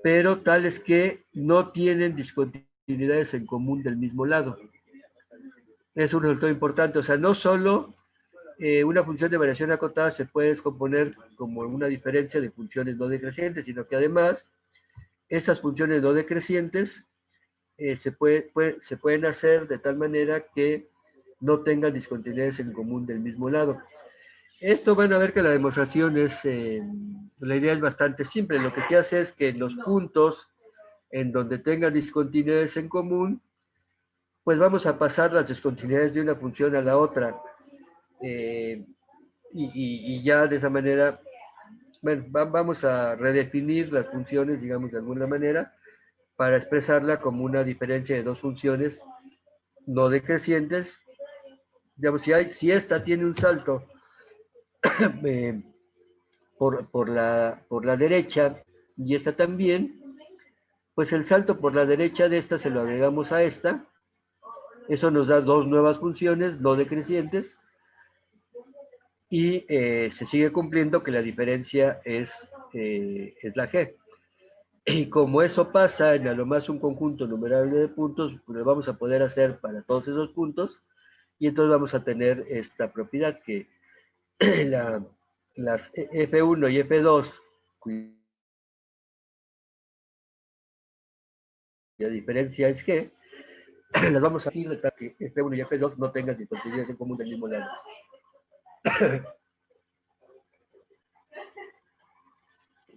pero tales que no tienen discontinuidades en común del mismo lado. Es un resultado importante, o sea, no solo una función de variación acotada se puede descomponer como una diferencia de funciones no decrecientes, sino que además esas funciones no decrecientes se pueden hacer de tal manera que no tengan discontinuidades en común del mismo lado. Esto van a ver que la demostración la idea es bastante simple. Lo que se hace es que en los puntos en donde tengan discontinuidades en común, pues vamos a pasar las discontinuidades de una función a la otra. Y ya de esa manera, bueno, vamos a redefinir las funciones, digamos, de alguna manera, para expresarla como una diferencia de dos funciones no decrecientes. Digamos, si esta tiene un salto por la derecha y esta también, pues el salto por la derecha de esta se lo agregamos a esta. Eso nos da dos nuevas funciones no decrecientes y se sigue cumpliendo que la diferencia es la G. Y como eso pasa en a lo más un conjunto numerable de puntos, pues lo vamos a poder hacer para todos esos puntos y entonces vamos a tener esta propiedad que las F1 y F2, cuya diferencia es G, las vamos a ir para que F1 y F2 no tengan discontinuidades en común del mismo lado.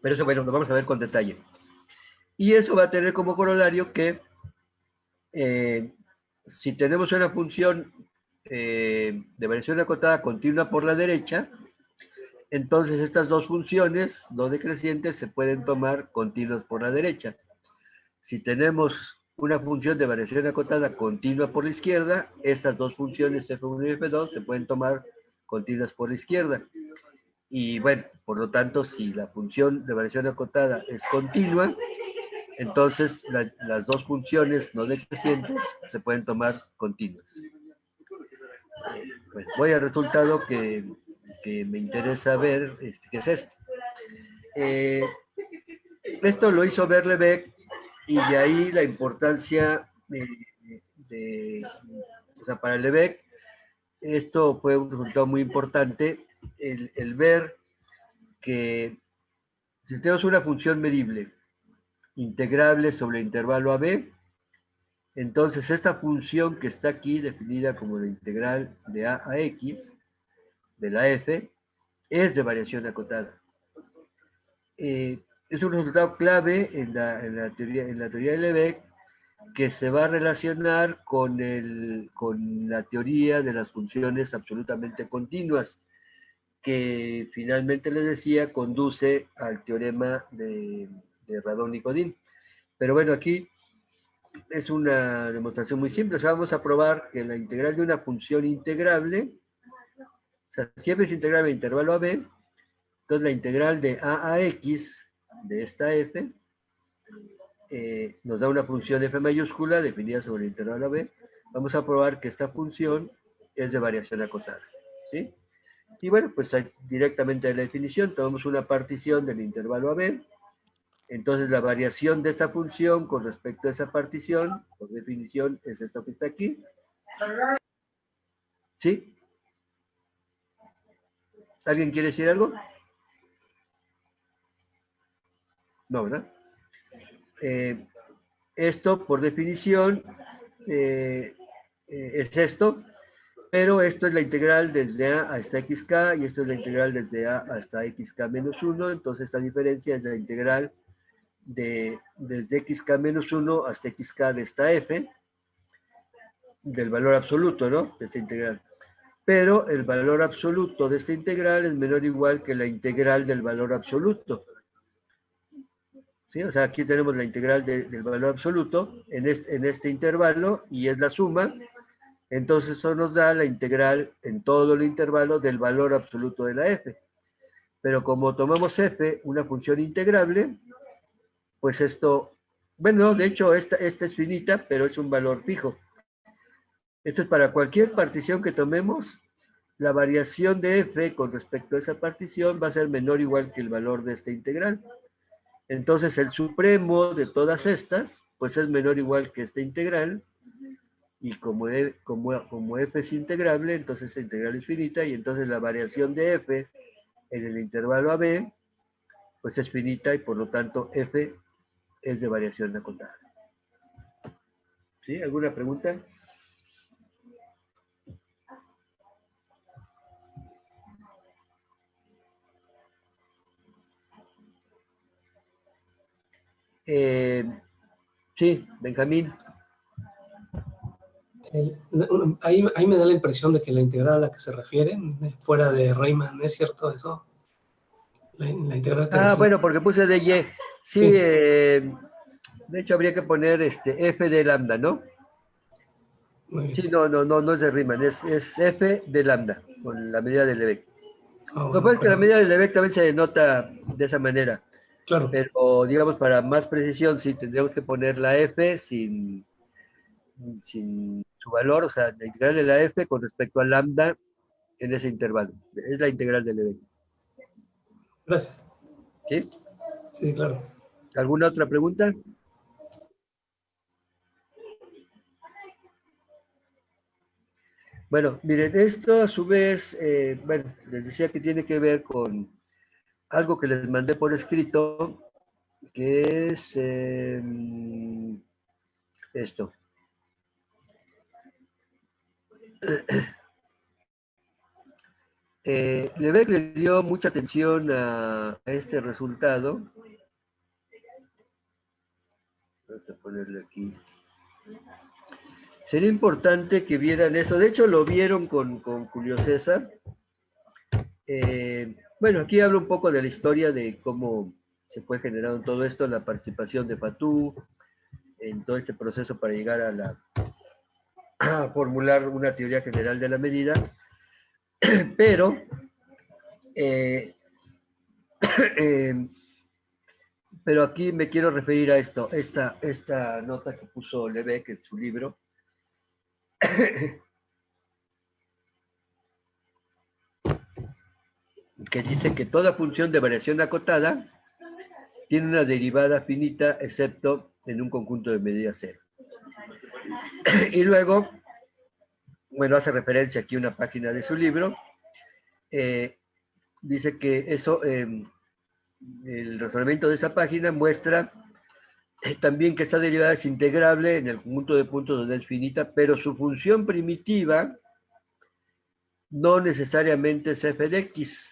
Pero eso, bueno, lo vamos a ver con detalle. Y eso va a tener como corolario que si tenemos una función de variación acotada continua por la derecha, entonces estas dos funciones, dos decrecientes, se pueden tomar continuas por la derecha. Si tenemos una función de variación acotada continua por la izquierda, estas dos funciones F1 y F2 se pueden tomar continuas por la izquierda. Y bueno, por lo tanto, si la función de variación acotada es continua, entonces las dos funciones no decrecientes se pueden tomar continuas. Bueno, voy al resultado que me interesa ver, que es este. Esto lo hizo Berlebeck y de ahí la importancia o sea, para Lebeck, esto fue un resultado muy importante, el ver que si tenemos una función medible integrable sobre el intervalo AB, entonces esta función que está aquí definida como la integral de A a X de la F es de variación acotada. Es un resultado clave en la teoría de Lebeck que se va a relacionar con la teoría de las funciones absolutamente continuas, que finalmente les decía conduce al teorema de Radon-Nikodym. Pero bueno, aquí es una demostración muy simple. O sea, vamos a probar que la integral de una función integrable, o sea, siempre es integrable en intervalo AB, entonces la integral de A a X de esta F nos da una función F mayúscula definida sobre el intervalo AB. Vamos a probar que esta función es de variación acotada, ¿sí? Y bueno, pues directamente de la definición tomamos una partición del intervalo AB. Entonces la variación de esta función con respecto a esa partición, por definición, es esto que está aquí. ¿Sí? ¿Alguien quiere decir algo? No, ¿verdad? Esto, por definición, es esto, pero esto es la integral desde A hasta xk, y esto es la integral desde A hasta xk menos 1, entonces esta diferencia es la integral desde xk menos 1 hasta xk de esta f, del valor absoluto, ¿no? De esta integral. Pero el valor absoluto de esta integral es menor o igual que la integral del valor absoluto. ¿Sí? O sea, aquí tenemos la integral del valor absoluto en este intervalo y es la suma. Entonces eso nos da la integral en todo el intervalo del valor absoluto de la f. Pero como tomamos f, una función integrable, pues esto, bueno, de hecho esta es finita, pero es un valor fijo. Esto es para cualquier partición que tomemos, la variación de f con respecto a esa partición va a ser menor o igual que el valor de esta integral. Entonces el supremo de todas estas, pues es menor o igual que esta integral, y como f es integrable, entonces esta integral es finita, y entonces la variación de f en el intervalo AB, pues es finita, y por lo tanto f es de variación acotada. ¿Sí? ¿Alguna pregunta? Sí, Benjamín. Ahí me da la impresión de que la integral a la que se refiere, fuera de Riemann, ¿es cierto eso? La integral que refiere. Bueno, porque puse de Y. Sí, de hecho habría que poner f de lambda, ¿no? Sí, no es de Riemann, es f de lambda, con la medida de Lebeck. Lo que pasa es que la medida de Lebeck también se denota de esa manera. Claro. Pero, digamos, para más precisión, sí, tendríamos que poner la f sin su valor, o sea, la integral de la f con respecto a lambda en ese intervalo. Es la integral de Lebeck. Gracias. ¿Sí? Sí, claro. ¿Alguna otra pregunta? Bueno, miren, esto a su vez, bueno, les decía que tiene que ver con algo que les mandé por escrito, que es esto. Lebec le dio mucha atención a este resultado. Vamos a ponerle aquí. Sería importante que vieran esto. De hecho, lo vieron con Julio César. Bueno, aquí hablo un poco de la historia de cómo se fue generando todo esto, la participación de Fatou en todo este proceso para llegar a formular una teoría general de la medida. Pero pero aquí me quiero referir a esto, esta nota que puso Lebec en su libro. Que dice que toda función de variación acotada tiene una derivada finita, excepto en un conjunto de medida cero. Y luego, bueno, hace referencia aquí a una página de su libro. Dice que eso, el razonamiento de esa página muestra también que esa derivada es integrable en el conjunto de puntos donde es finita, pero su función primitiva no necesariamente es f de x.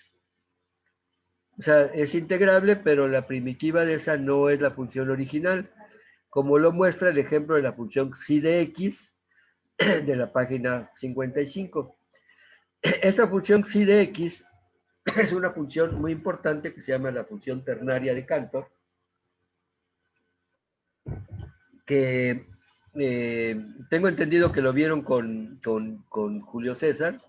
O sea, es integrable, pero la primitiva de esa no es la función original, como lo muestra el ejemplo de la función psi de x de la página 55. Esta función psi de x es una función muy importante que se llama la función ternaria de Cantor, que tengo entendido que lo vieron con Julio César.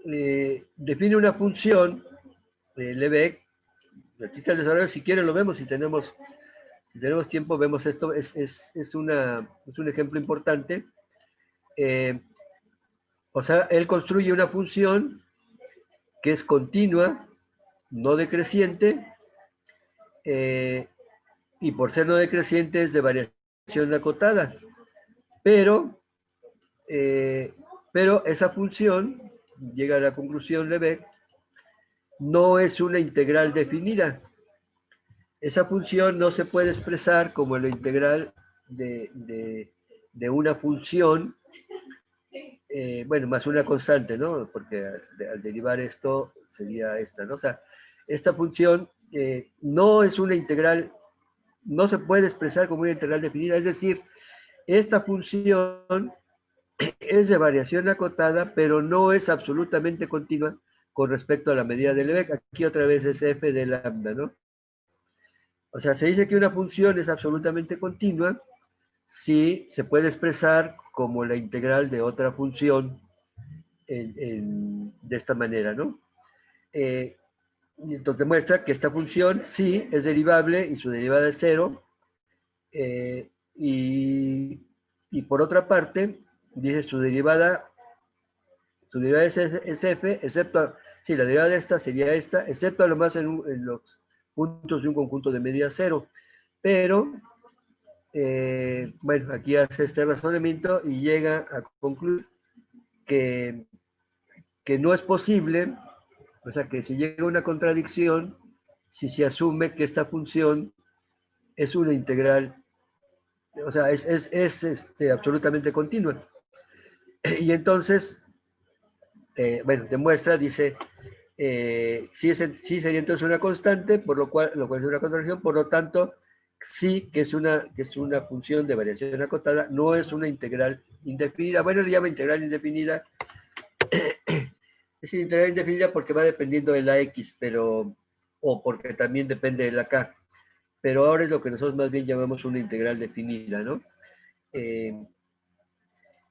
Define una función, Lebec, aquí está el desarrollo, si quieren lo vemos, si tenemos tiempo vemos esto, es un ejemplo importante. O sea, él construye una función que es continua, no decreciente, y por ser no decreciente es de variación acotada, pero esa función, llega a la conclusión Lebec, no es una integral definida. Esa función no se puede expresar como la integral de una función, bueno, más una constante, ¿no? Porque al derivar esto sería esta, ¿no? O sea, esta función no es una integral, no se puede expresar como una integral definida, es decir, esta función es de variación acotada, pero no es absolutamente continua con respecto a la medida de Lebec. Aquí otra vez es f de lambda, ¿no? O sea, se dice que una función es absolutamente continua si se puede expresar como la integral de otra función de esta manera, ¿no? Entonces demuestra que esta función sí es derivable y su derivada es cero. Y por otra parte, dice su derivada es f, excepto, sí, la derivada de esta sería esta, excepto a lo más en los puntos de un conjunto de medida cero. Pero, bueno, aquí hace este razonamiento y llega a concluir que no es posible, o sea, que si llega a una contradicción, si se asume que esta función es una integral, o sea, es absolutamente continua. Y entonces, bueno, demuestra, dice, sí sería entonces una constante, por lo cual es una contradicción, por lo tanto, sí que es una función de variación acotada, no es una integral indefinida. Bueno, le llama integral indefinida. Es integral indefinida porque va dependiendo de la x, pero, o porque también depende de la k. Pero ahora es lo que nosotros más bien llamamos una integral definida, ¿no?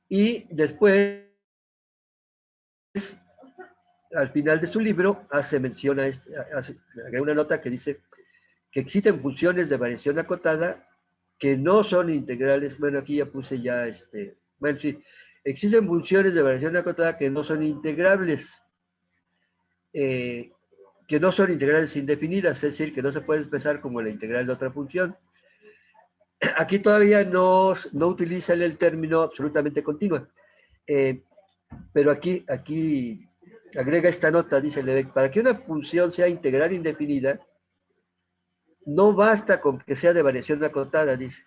Y después, al final de su libro, agrega una nota que dice que existen funciones de variación acotada que no son integrales. Bueno, aquí ya puse bueno, sí, existen funciones de variación acotada que no son integrables, que no son integrales indefinidas, es decir, que no se puede expresar como la integral de otra función. aquí todavía no utiliza el término absolutamente continua, pero aquí agrega esta nota, dice Lebesgue, para que una función sea integral indefinida, no basta con que sea de variación acotada, dice.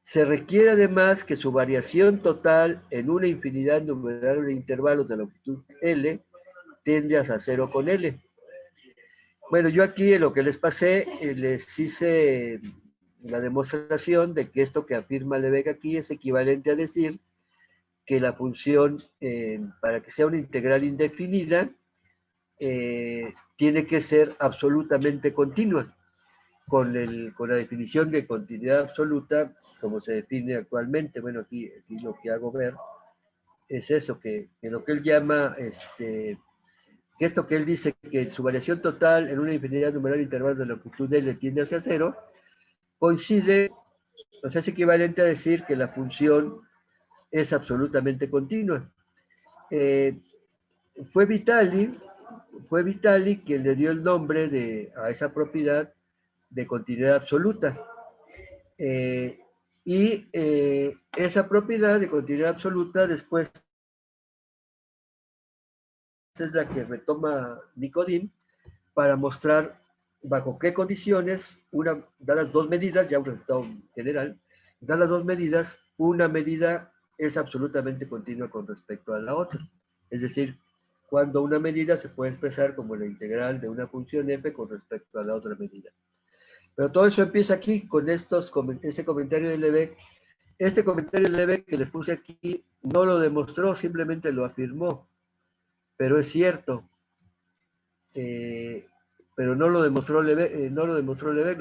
Se requiere además que su variación total en una infinidad numeral de intervalos de longitud L tiende a 0 con L. Bueno, yo aquí en lo que les pasé, les hice la demostración de que esto que afirma Lebesgue aquí es equivalente a decir que la función, para que sea una integral indefinida, tiene que ser absolutamente continua, con la definición de continuidad absoluta, como se define actualmente. Bueno, aquí lo que hago ver es eso, que lo que él llama, que esto que él dice que su variación total en una infinidad numeral de intervalos de longitud L tiende hacia 0, coincide, o sea, es equivalente a decir que la función es absolutamente continua. Fue Vitali quien le dio el nombre a esa propiedad de continuidad absoluta. Esa propiedad de continuidad absoluta después es la que retoma Nikodym para mostrar bajo qué condiciones, dadas dos medidas, ya un resultado general, dadas dos medidas, una medida es absolutamente continua con respecto a la otra. Es decir, cuando una medida se puede expresar como la integral de una función f con respecto a la otra medida. Pero todo eso empieza aquí con ese comentario de Lebesgue. Este comentario de Lebesgue que les puse aquí no lo demostró, simplemente lo afirmó. Pero es cierto. Pero no lo demostró Lebesgue, lo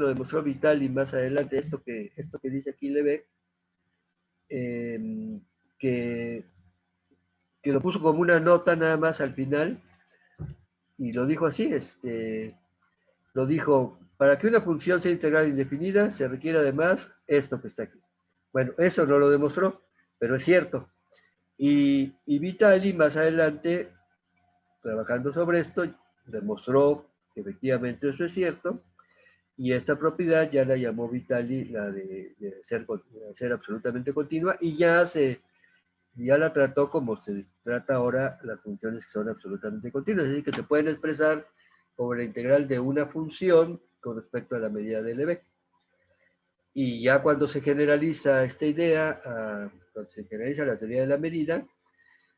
demostró Vitali más adelante. Esto que dice aquí Lebesgue, que lo puso como una nota nada más al final, y lo dijo así, lo dijo, para que una función sea integral indefinida, se requiere además esto que está aquí. Bueno, eso no lo demostró, pero es cierto. Y Vitali más adelante, trabajando sobre esto, demostró que efectivamente eso es cierto, y esta propiedad ya la llamó Vitali la de ser absolutamente continua, y ya la trató como se trata ahora las funciones que son absolutamente continuas, es decir, que se pueden expresar como la integral de una función con respecto a la medida de Lebesgue. Y ya cuando se generaliza esta idea, cuando se generaliza la teoría de la medida,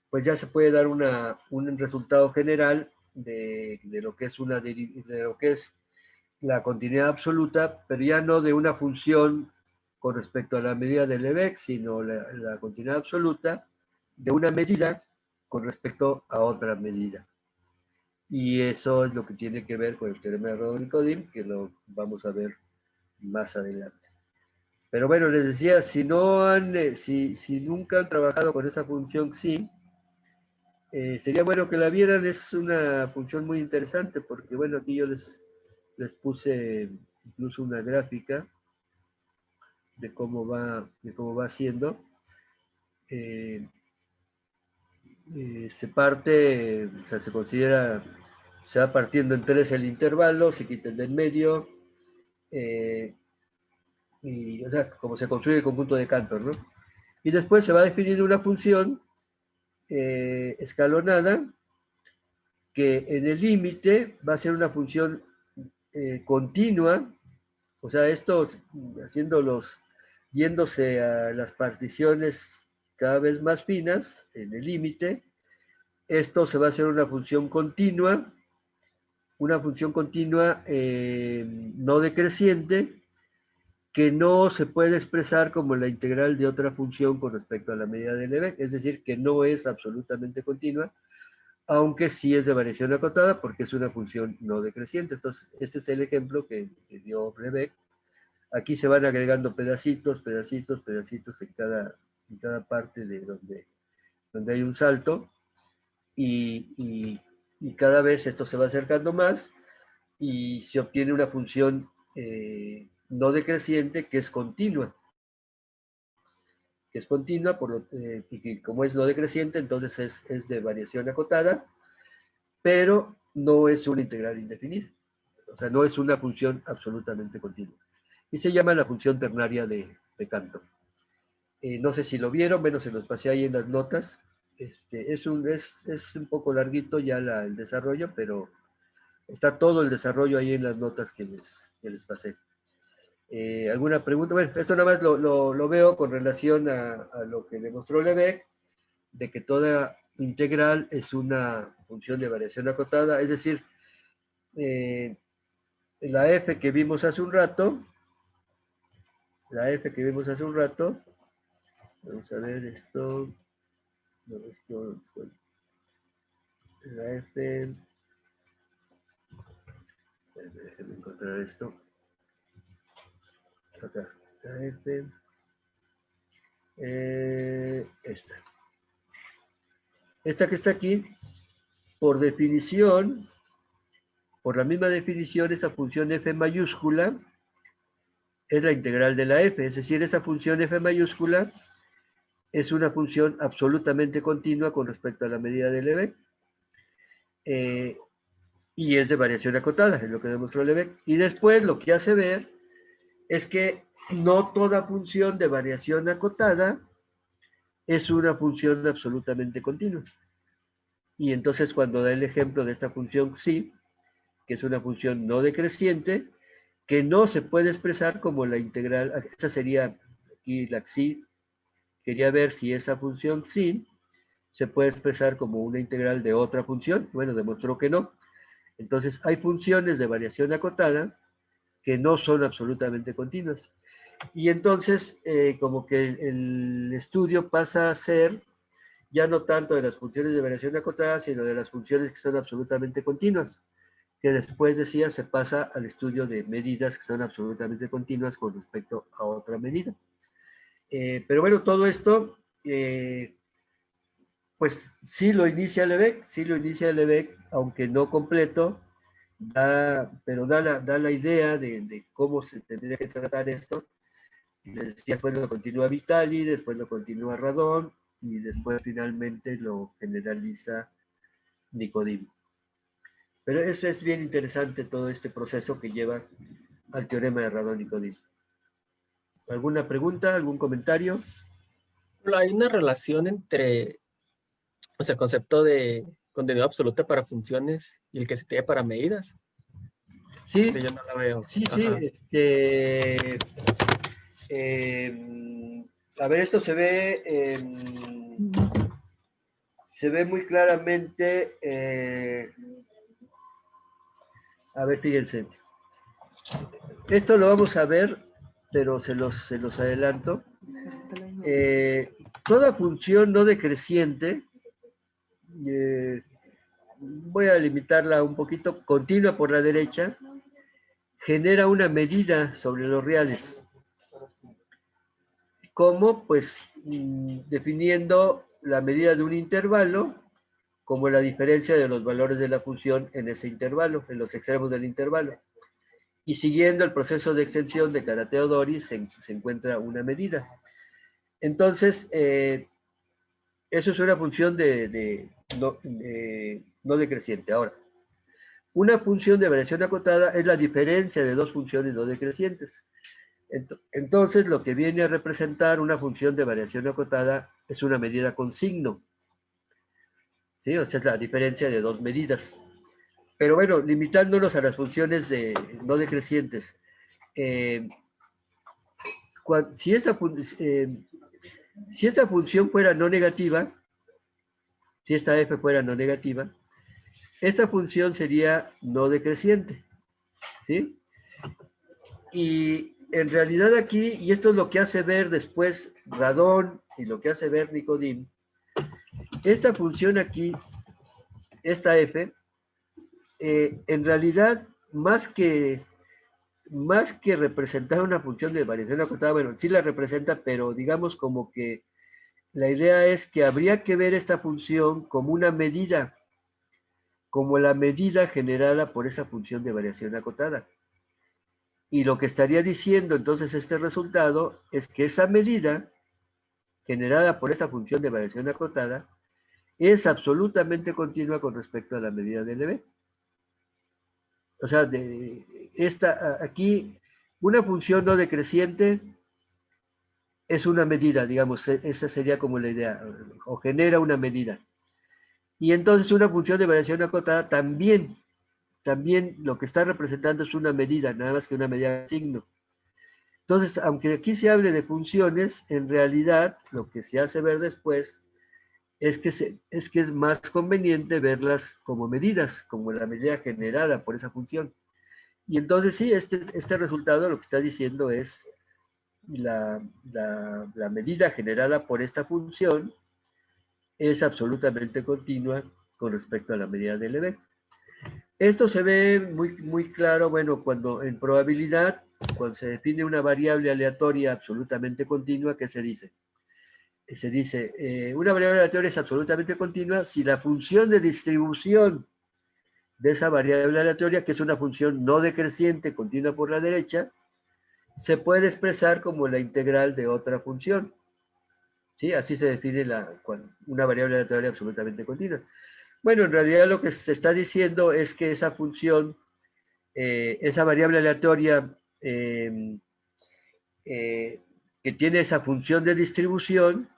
pues ya se puede dar un resultado general de lo que es la continuidad absoluta, pero ya no de una función con respecto a la medida de Lebesgue, sino la continuidad absoluta de una medida con respecto a otra medida. Y eso es lo que tiene que ver con el teorema de Rodón-Nikodym, que lo vamos a ver más adelante. Pero bueno, les decía, si nunca han trabajado con esa función xi, sería bueno que la vieran. Es una función muy interesante porque, bueno, aquí yo les puse incluso una gráfica de cómo va haciendo. Se parte, o sea, se va partiendo en 3 el intervalo, se quita el del medio, y, o sea, como se construye el conjunto de Cantor, ¿no? Y después se va a definir una función escalonada que en el límite va a ser una función continua, o sea, esto yéndose a las particiones cada vez más finas, en el límite, esto se va a hacer una función continua no decreciente, que no se puede expresar como la integral de otra función con respecto a la medida de Lebesgue, es decir, que no es absolutamente continua, aunque sí es de variación acotada porque es una función no decreciente. Entonces, este es el ejemplo que dio Lebesgue. Aquí se van agregando pedacitos en cada parte de donde hay un salto, y cada vez esto se va acercando más y se obtiene una función no decreciente que es continua. Y que como es no decreciente, entonces es de variación acotada, pero no es una integral indefinida. O sea, no es una función absolutamente continua. y se llama la función ternaria de Cantor. No sé si lo vieron, bueno, se los pasé ahí en las notas. Es un poco larguito ya el desarrollo, pero está todo el desarrollo ahí en las notas que les pasé. ¿Alguna pregunta? Bueno, esto nada más lo veo con relación a lo que demostró Lebesgue, de que toda integral es una función de variación acotada, es decir, la f que vimos hace un rato, vamos a ver esto, la f, déjenme encontrar esto, acá, la f, esta que está aquí, por definición, por la misma definición, esta función f mayúscula es la integral de la f, es decir, esta función f mayúscula es una función absolutamente continua con respecto a la medida de Lebesgue, y es de variación acotada, es lo que demostró Lebesgue. Y después lo que hace ver es que no toda función de variación acotada es una función absolutamente continua. Y entonces cuando da el ejemplo de esta función xi, que es una función no decreciente, que no se puede expresar como la integral, esta sería aquí la xi, quería ver si esa función xi se puede expresar como una integral de otra función, bueno, demostró que no. Entonces hay funciones de variación acotada que no son absolutamente continuas. Y entonces como que el estudio pasa a ser ya no tanto de las funciones de variación acotada, sino de las funciones que son absolutamente continuas, que después, decía, se pasa al estudio de medidas que son absolutamente continuas con respecto a otra medida. Pero bueno, todo esto, pues sí lo inicia Lebesgue, aunque no completo, pero da la idea de cómo se tendría que tratar esto. Y después lo continúa Vitali, después lo continúa Radon, y después finalmente lo generaliza Nikodym. Pero es bien interesante todo este proceso que lleva al teorema de Radon-Nikodym. ¿Alguna pregunta, algún comentario? Hay una relación entre, o sea, el concepto de continuidad absoluta para funciones y el que se tiene para medidas. Sí, Yo no la veo. sí, a ver, esto se ve muy claramente, a ver, fíjense, esto lo vamos a ver, pero se los adelanto. Toda función no decreciente, voy a limitarla un poquito, continua por la derecha, genera una medida sobre los reales. ¿Cómo? Pues definiendo la medida de un intervalo como la diferencia de los valores de la función en ese intervalo, en los extremos del intervalo. Y siguiendo el proceso de extensión de cada Teodori se encuentra una medida. Entonces, eso es una función no decreciente. Ahora, una función de variación acotada es la diferencia de dos funciones no decrecientes. Entonces, lo que viene a representar una función de variación acotada es una medida con signo. ¿Sí? O sea, es la diferencia de dos medidas. Pero bueno, limitándonos a las funciones no decrecientes. Si esta función fuera no negativa, si esta f fuera no negativa, esta función sería no decreciente. ¿Sí? Y en realidad aquí, y esto es lo que hace ver después Radon y lo que hace ver Nikodym, esta función aquí, esta f, en realidad, más que representar una función de variación acotada, bueno, sí la representa, pero digamos como que la idea es que habría que ver esta función como una medida, como la medida generada por esa función de variación acotada. Y lo que estaría diciendo entonces este resultado es que esa medida generada por esta función de variación acotada es absolutamente continua con respecto a la medida de Lebesgue. O sea, aquí Una función no decreciente es una medida, digamos, esa sería como la idea, o genera una medida. Y entonces una función de variación acotada también lo que está representando es una medida, nada más que una medida de signo. Entonces, aunque aquí se hable de funciones, en realidad lo que se hace ver después es que es más conveniente verlas como medidas, como la medida generada por esa función. Y entonces sí, este resultado lo que está diciendo es la medida generada por esta función es absolutamente continua con respecto a la medida de LB. Esto se ve muy claro, bueno, cuando en probabilidad, cuando se define una variable aleatoria absolutamente continua, ¿qué se dice? Se dice, una variable aleatoria es absolutamente continua si la función de distribución de esa variable aleatoria, que es una función no decreciente, continua por la derecha, se puede expresar como la integral de otra función. ¿Sí? Así se define una variable aleatoria absolutamente continua. Bueno, en realidad lo que se está diciendo es que esa función, esa variable aleatoria que tiene esa función de distribución,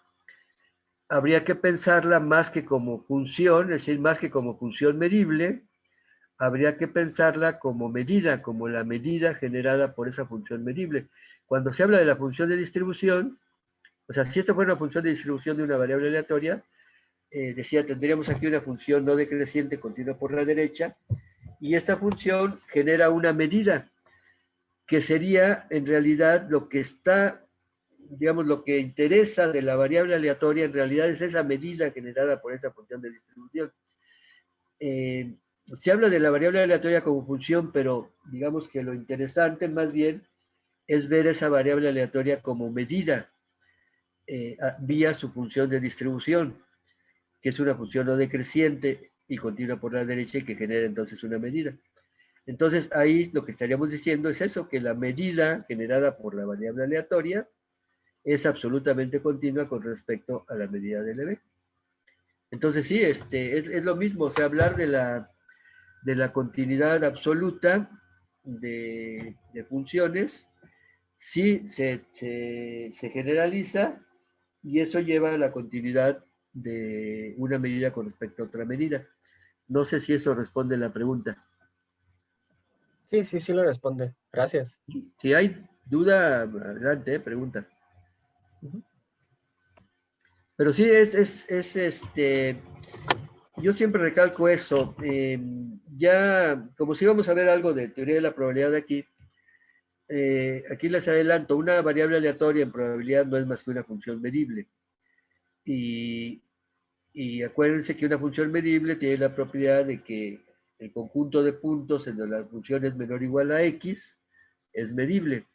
habría que pensarla más que como función, es decir, más que como función medible, habría que pensarla como medida, como la medida generada por esa función medible. Cuando se habla de la función de distribución, o sea, si esto fuera una función de distribución de una variable aleatoria, decía, tendríamos aquí una función no decreciente continua por la derecha, y esta función genera una medida, que sería en realidad lo que está, digamos, lo que interesa de la variable aleatoria, en realidad es esa medida generada por esta función de distribución. Se habla de la variable aleatoria como función, pero digamos que lo interesante más bien es ver esa variable aleatoria como medida vía su función de distribución, que es una función no decreciente y continua por la derecha y que genera entonces una medida. Entonces ahí lo que estaríamos diciendo es eso, que la medida generada por la variable aleatoria es absolutamente continua con respecto a la medida de LB. Entonces sí, es lo mismo, o sea, hablar de la continuidad absoluta de funciones, sí se generaliza y eso lleva a la continuidad de una medida con respecto a otra medida. No sé si eso responde a la pregunta. Sí lo responde. Gracias. Si hay duda, adelante, pregunta. Pero sí, yo siempre recalco eso. Ya, como si vamos a ver algo de teoría de la probabilidad aquí, aquí les adelanto, una variable aleatoria en probabilidad no es más que una función medible. Y acuérdense que una función medible tiene la propiedad de que el conjunto de puntos en donde la función es menor o igual a x es medible.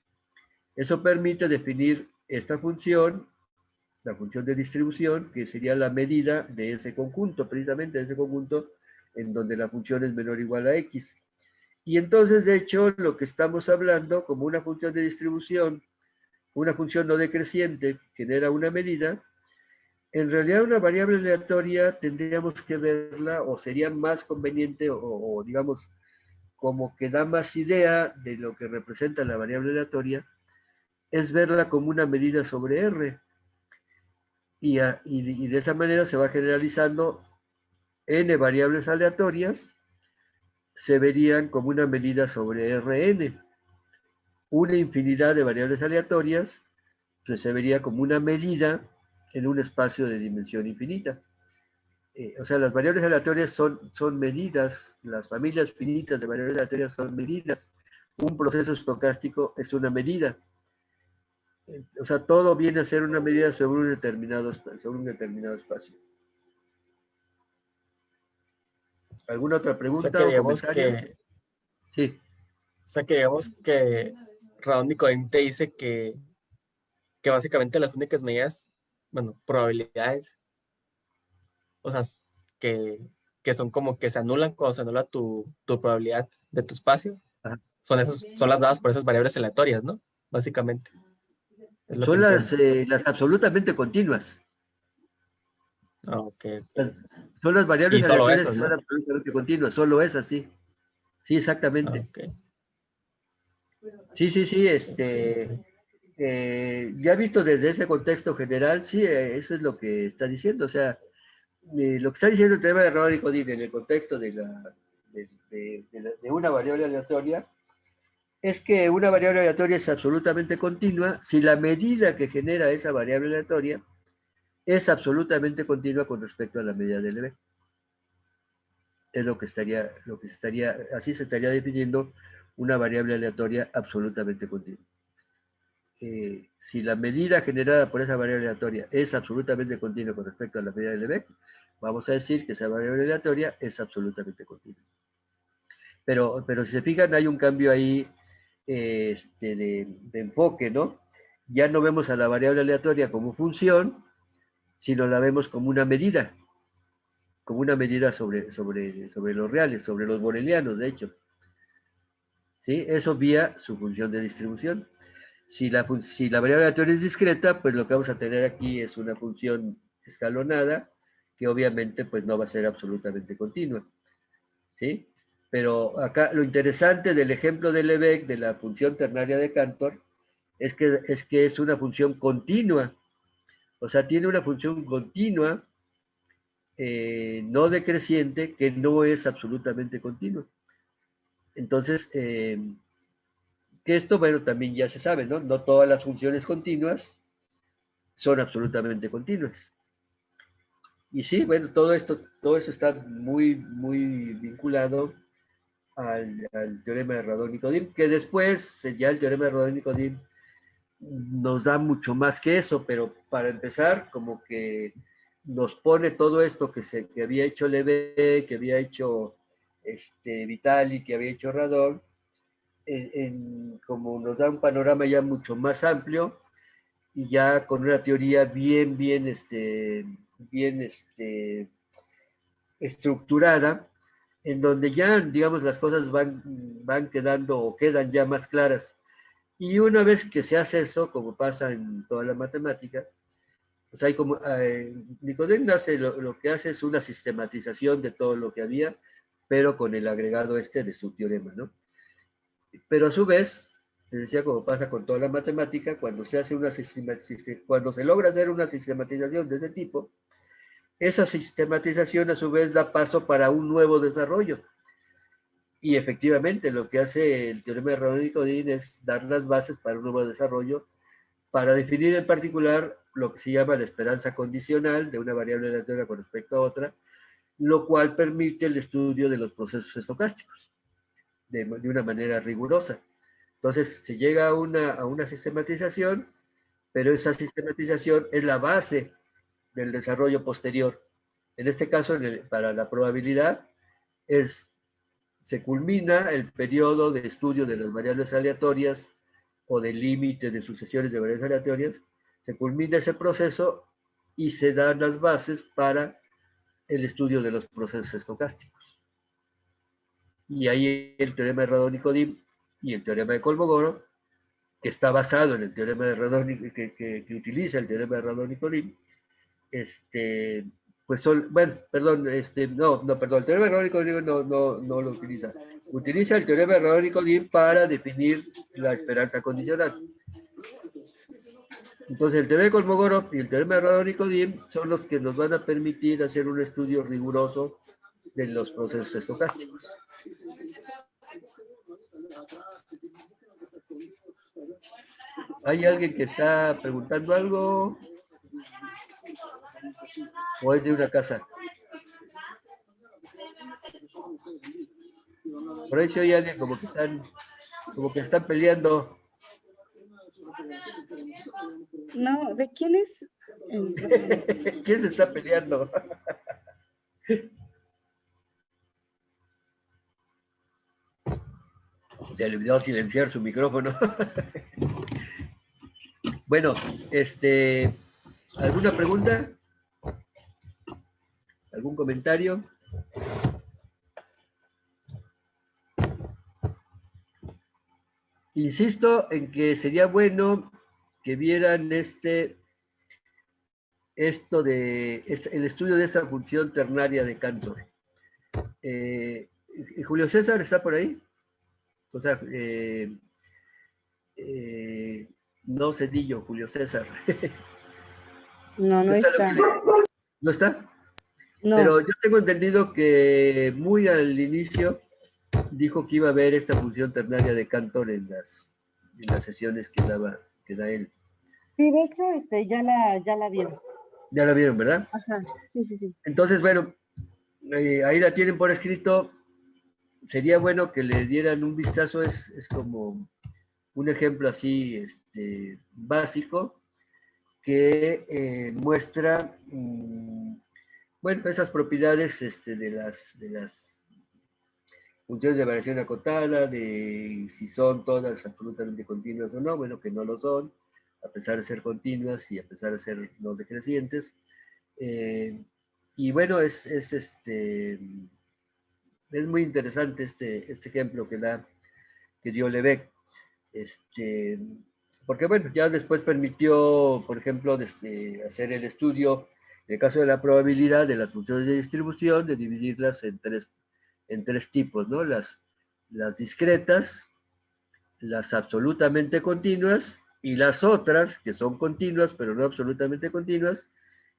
Eso permite definir esta función, la función de distribución, que sería la medida de ese conjunto, precisamente de ese conjunto en donde la función es menor o igual a x. Y entonces, de hecho, lo que estamos hablando como una función de distribución, una función no decreciente, genera una medida, en realidad una variable aleatoria tendríamos que verla, o sería más conveniente, o digamos, como que da más idea de lo que representa la variable aleatoria, es verla como una medida sobre R. Y de esa manera se va generalizando n variables aleatorias, se verían como una medida sobre Rn. Una infinidad de variables aleatorias pues, se vería como una medida en un espacio de dimensión infinita. O sea, las variables aleatorias son medidas, las familias finitas de variables aleatorias son medidas. Un proceso estocástico es una medida. O sea, todo viene a ser una medida sobre un determinado espacio. ¿Alguna otra O sea pregunta que o digamos comentario? Sí. que Raón Nicodem te dice que básicamente las únicas medidas, bueno, probabilidades, o sea, que, que son como que se anulan cuando se anula tu probabilidad de tu espacio, Ajá. son las dadas por esas variables aleatorias, ¿no? Básicamente. Es lo que Son entiendo. las absolutamente continuas. Ah, ok. Son las variables Y solo aleatorias eso, que son ¿no? absolutamente continuas, solo esas, sí. Sí, Ah, exactamente. ok. Sí, sí, sí, ya visto desde ese contexto general, sí, eso es lo que está diciendo, o sea, lo que está diciendo el tema de Rodríguez en el contexto de una variable aleatoria, es que una variable aleatoria es absolutamente continua si la medida que genera esa variable aleatoria es absolutamente continua con respecto a la medida del EB. Es lo que se estaría, así se estaría definiendo una variable aleatoria absolutamente continua. Si la medida generada por esa variable aleatoria es absolutamente continua con respecto a la medida del EB, vamos a decir que esa variable aleatoria es absolutamente continua. Pero si se fijan, hay un cambio ahí de enfoque, ¿no? Ya no vemos a la variable aleatoria como función, sino la vemos como una medida sobre los reales, sobre los borelianos, de hecho. ¿Sí? Eso vía su función de distribución. Si la variable aleatoria es discreta, pues lo que vamos a tener aquí es una función escalonada, que obviamente pues no va a ser absolutamente continua. ¿Sí? Pero acá lo interesante del ejemplo de Lebesgue, de la función ternaria de Cantor, es que es una función continua. O sea, tiene una función continua, no decreciente, que no es absolutamente continua. Entonces, que esto, bueno, también ya se sabe, ¿no? No todas las funciones continuas son absolutamente continuas. Y sí, bueno, todo eso está muy, muy vinculado al teorema de Radon-Nikodym, que después ya el teorema de Radon-Nikodym nos da mucho más que eso, pero para empezar, como que nos pone todo esto que había hecho Lebesgue, que había hecho Vitali, que había hecho Radon, como nos da un panorama ya mucho más amplio y ya con una teoría bien estructurada, en donde ya, digamos, las cosas van quedando o quedan ya más claras. Y una vez que se hace eso, como pasa en toda la matemática, pues hay como, Nicodem hace lo que hace es una sistematización de todo lo que había, pero con el agregado de su teorema, ¿no? Pero a su vez, les decía, como pasa con toda la matemática, cuando cuando se logra hacer una sistematización de ese tipo, esa sistematización a su vez da paso para un nuevo desarrollo. Y efectivamente, lo que hace el teorema de Radon-Nikodym es dar las bases para un nuevo desarrollo, para definir en particular lo que se llama la esperanza condicional de una variable aleatoria con respecto a otra, lo cual permite el estudio de los procesos estocásticos de una manera rigurosa. Entonces, se llega a una sistematización, pero esa sistematización es la base del desarrollo posterior. En este caso, para la probabilidad, se culmina el periodo de estudio de las variables aleatorias o del límite de sucesiones de variables aleatorias, se culmina ese proceso y se dan las bases para el estudio de los procesos estocásticos. Y ahí el teorema de Radon-Nikodym y el teorema de Kolmogorov, que está basado en el teorema de Radon, que utiliza el teorema de Radon-Nikodym, pues son, bueno, perdón, perdón, el teorema de Radon-Nikodym no lo utiliza. Utiliza el teorema de Radon-Nikodym para definir la esperanza condicional. Entonces, el teorema de Kolmogorov y el teorema de Radon-Nikodym son los que nos van a permitir hacer un estudio riguroso de los procesos estocásticos. ¿Hay alguien que está preguntando algo? ¿O es de una casa? Por ahí se oye alguien como que están peleando. No, ¿de quién es? ¿Quién se está peleando? Se le olvidó silenciar su micrófono. Bueno, ¿alguna pregunta? ¿Algún comentario? Insisto en que sería bueno que vieran el estudio de esta función ternaria de Cantor. Julio César está por ahí. O sea, No, Cedillo, Julio César. No, no está. ¿No está? No. Pero yo tengo entendido que muy al inicio dijo que iba a haber esta función ternaria de Cantor en las sesiones que da él. Sí, de hecho, ya la vieron. Ya la vieron, ¿verdad? Ajá, sí. Entonces, bueno, ahí la tienen por escrito. Sería bueno que le dieran un vistazo, es como un ejemplo así básico que muestra, bueno, esas propiedades de las funciones de variación acotada, de si son todas absolutamente continuas o no, bueno, que no lo son, a pesar de ser continuas y a pesar de ser no decrecientes. Y bueno, es muy interesante este ejemplo que dio Lebesgue, porque bueno, ya después permitió, por ejemplo, hacer el estudio, en el caso de la probabilidad de las funciones de distribución, de dividirlas en tres tipos, ¿no? Las discretas, las absolutamente continuas y las otras, que son continuas, pero no absolutamente continuas,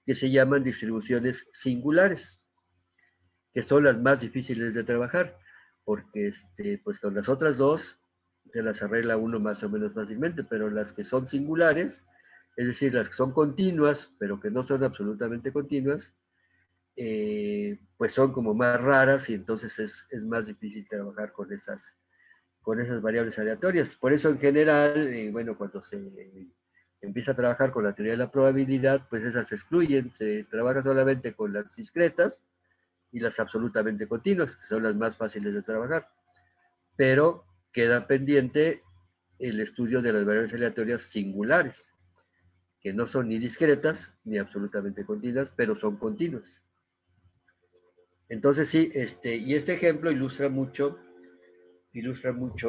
que se llaman distribuciones singulares, que son las más difíciles de trabajar, porque pues con las otras dos se las arregla uno más o menos fácilmente, pero las que son singulares, es decir, las que son continuas, pero que no son absolutamente continuas, pues son como más raras y entonces es más difícil trabajar con esas variables aleatorias. Por eso en general, bueno, cuando se empieza a trabajar con la teoría de la probabilidad, pues esas se excluyen, se trabaja solamente con las discretas y las absolutamente continuas, que son las más fáciles de trabajar. Pero queda pendiente el estudio de las variables aleatorias singulares, que no son ni discretas ni absolutamente continuas, pero son continuas. Entonces sí, y este ejemplo ilustra mucho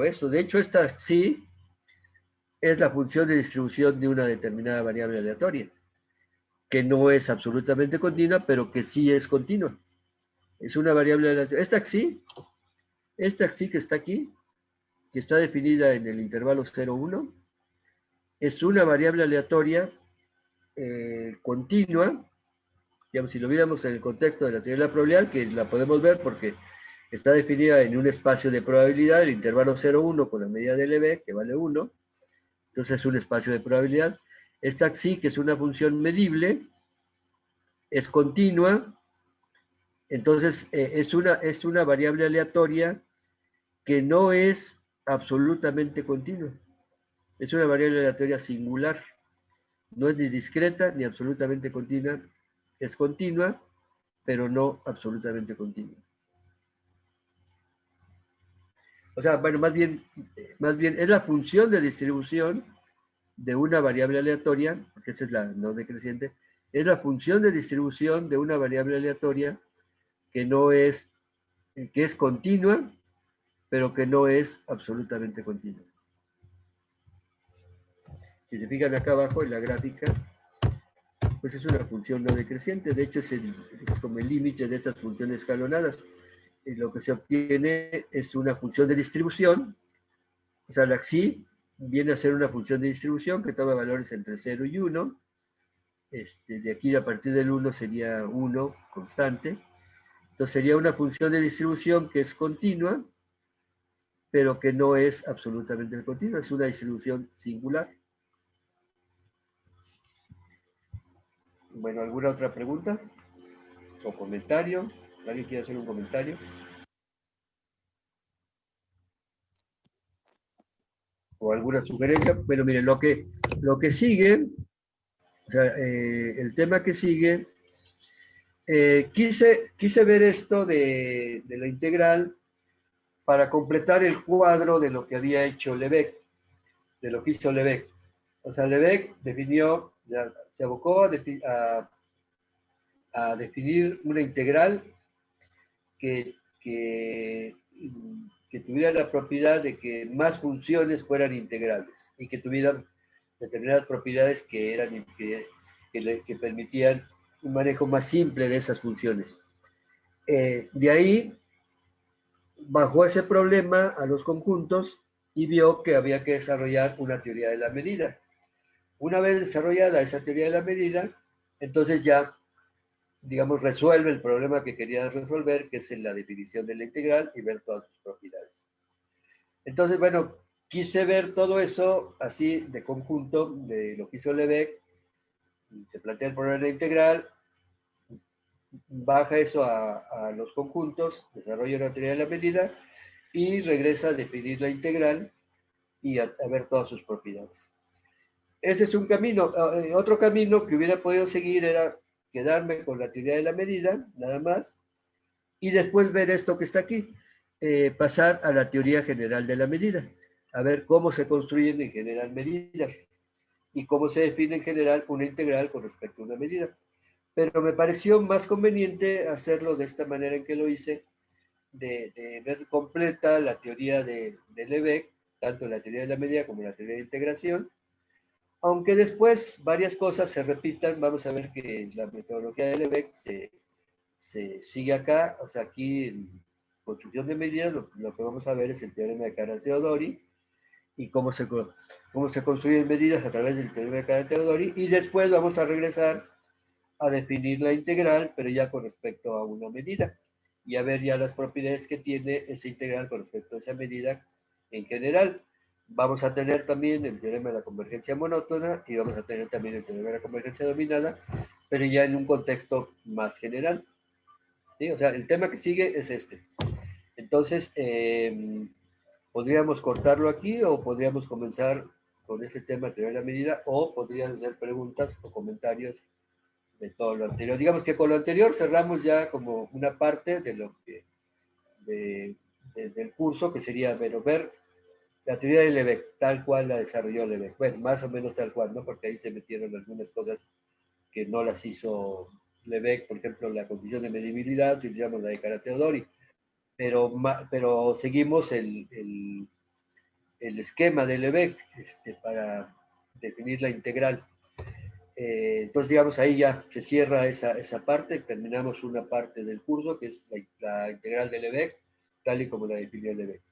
eso. De hecho, esta sí es la función de distribución de una determinada variable aleatoria, que no es absolutamente continua, pero que sí es continua. Es una variable aleatoria. Esta xi que está aquí, que está definida en el intervalo 0, 1, es una variable aleatoria continua. Digamos, si lo viéramos en el contexto de la teoría de la probabilidad, que la podemos ver porque está definida en un espacio de probabilidad, el intervalo 0, 1 con la medida de Lebesgue, que vale 1, entonces es un espacio de probabilidad. Esta xi, que es una función medible, es continua, entonces es una variable aleatoria que no es absolutamente continua. Es una variable aleatoria singular. No es ni discreta ni absolutamente continua. Es continua, pero no absolutamente continua. O sea, bueno, más bien es la función de distribución de una variable aleatoria, porque esa es la no decreciente, es la función de distribución de una variable aleatoria que es continua, pero que no es absolutamente continua. Si se fijan acá abajo en la gráfica, pues es una función no decreciente, de hecho es como el límite de estas funciones escalonadas. Y lo que se obtiene es una función de distribución, o sea, la xi viene a ser una función de distribución que toma valores entre 0 y 1, de aquí a partir del 1 sería 1 constante, entonces sería una función de distribución que es continua, pero que no es absolutamente continua, es una distribución singular. Bueno, ¿alguna otra pregunta? ¿O comentario? ¿Alguien quiere hacer un comentario? ¿O alguna sugerencia? Bueno, miren, lo que sigue, o sea, el tema que sigue, quise ver esto de la integral para completar el cuadro de lo que había hecho Lebesgue, de lo que hizo Lebesgue. O sea, Lebesgue definió, se abocó a definir una integral que tuviera la propiedad de que más funciones fueran integrables y que tuvieran determinadas propiedades que permitían un manejo más simple de esas funciones. De ahí bajó ese problema a los conjuntos y vio que había que desarrollar una teoría de la medida. Una vez desarrollada esa teoría de la medida, entonces ya, digamos, resuelve el problema que quería resolver, que es en la definición de la integral y ver todas sus propiedades. Entonces, bueno, quise ver todo eso así de conjunto de lo que hizo Lebesgue. Se plantea el problema de la integral, baja eso a los conjuntos, desarrolla una teoría de la medida y regresa a definir la integral y a ver todas sus propiedades. Ese es un camino. Otro camino que hubiera podido seguir era quedarme con la teoría de la medida, nada más, y después ver esto que está aquí, pasar a la teoría general de la medida, a ver cómo se construyen en general medidas y cómo se define en general una integral con respecto a una medida. Pero me pareció más conveniente hacerlo de esta manera en que lo hice, de ver completa la teoría de Lebesgue, tanto la teoría de la medida como la teoría de integración, aunque después varias cosas se repitan. Vamos a ver que la metodología de Lebesgue se sigue acá, o sea, aquí en construcción de medidas lo que vamos a ver es el teorema de Caral-Teodori y cómo se construyen medidas a través del teorema de Caral-Teodori, y después vamos a regresar a definir la integral, pero ya con respecto a una medida, y a ver ya las propiedades que tiene esa integral con respecto a esa medida en general. Vamos a tener también el teorema de la convergencia monótona y vamos a tener también el teorema de la convergencia dominada, pero ya en un contexto más general. ¿Sí? O sea, el tema que sigue es este. Entonces, podríamos cortarlo aquí o podríamos comenzar con este tema de teoría de la medida, o podrían hacer preguntas o comentarios de todo lo anterior. Digamos que con lo anterior cerramos ya como una parte de lo que del curso, que sería ver la teoría de Lebesgue, tal cual la desarrolló Lebesgue. Bueno, más o menos tal cual, ¿no? Porque ahí se metieron algunas cosas que no las hizo Lebesgue. Por ejemplo, la condición de medibilidad, utilizamos la de Caral-Teodori, pero seguimos el esquema de Lebesgue para definir la integral. Entonces, digamos, ahí ya se cierra esa parte, terminamos una parte del curso, que es la integral de Lebesgue, tal y como la definió Lebesgue.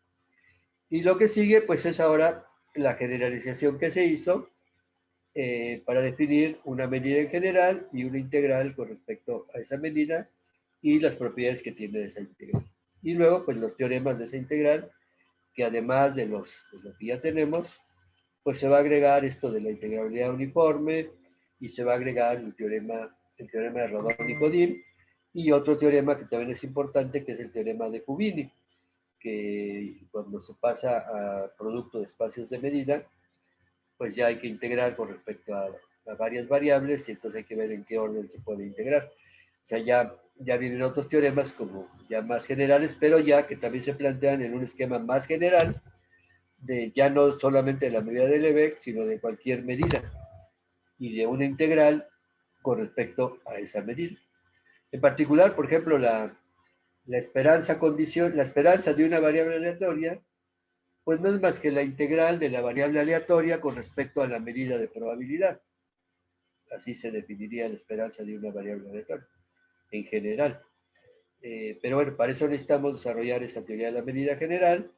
Y lo que sigue, pues, es ahora la generalización que se hizo para definir una medida en general y una integral con respecto a esa medida y las propiedades que tiene esa integral. Y luego, pues, los teoremas de esa integral, que además de lo que ya tenemos, pues se va a agregar esto de la integrabilidad uniforme, y se va a agregar el teorema de Radon-Nikodym, y otro teorema que también es importante, que es el teorema de Fubini, que cuando se pasa a producto de espacios de medida, pues ya hay que integrar con respecto a varias variables, y entonces hay que ver en qué orden se puede integrar. O sea, ya vienen otros teoremas como ya más generales, pero ya que también se plantean en un esquema más general, de ya no solamente de la medida de Lebesgue, sino de cualquier medida, y de una integral con respecto a esa medida. En particular, por ejemplo, la esperanza de una variable aleatoria, pues no es más que la integral de la variable aleatoria con respecto a la medida de probabilidad. Así se definiría la esperanza de una variable aleatoria, en general. Pero bueno, para eso necesitamos desarrollar esta teoría de la medida general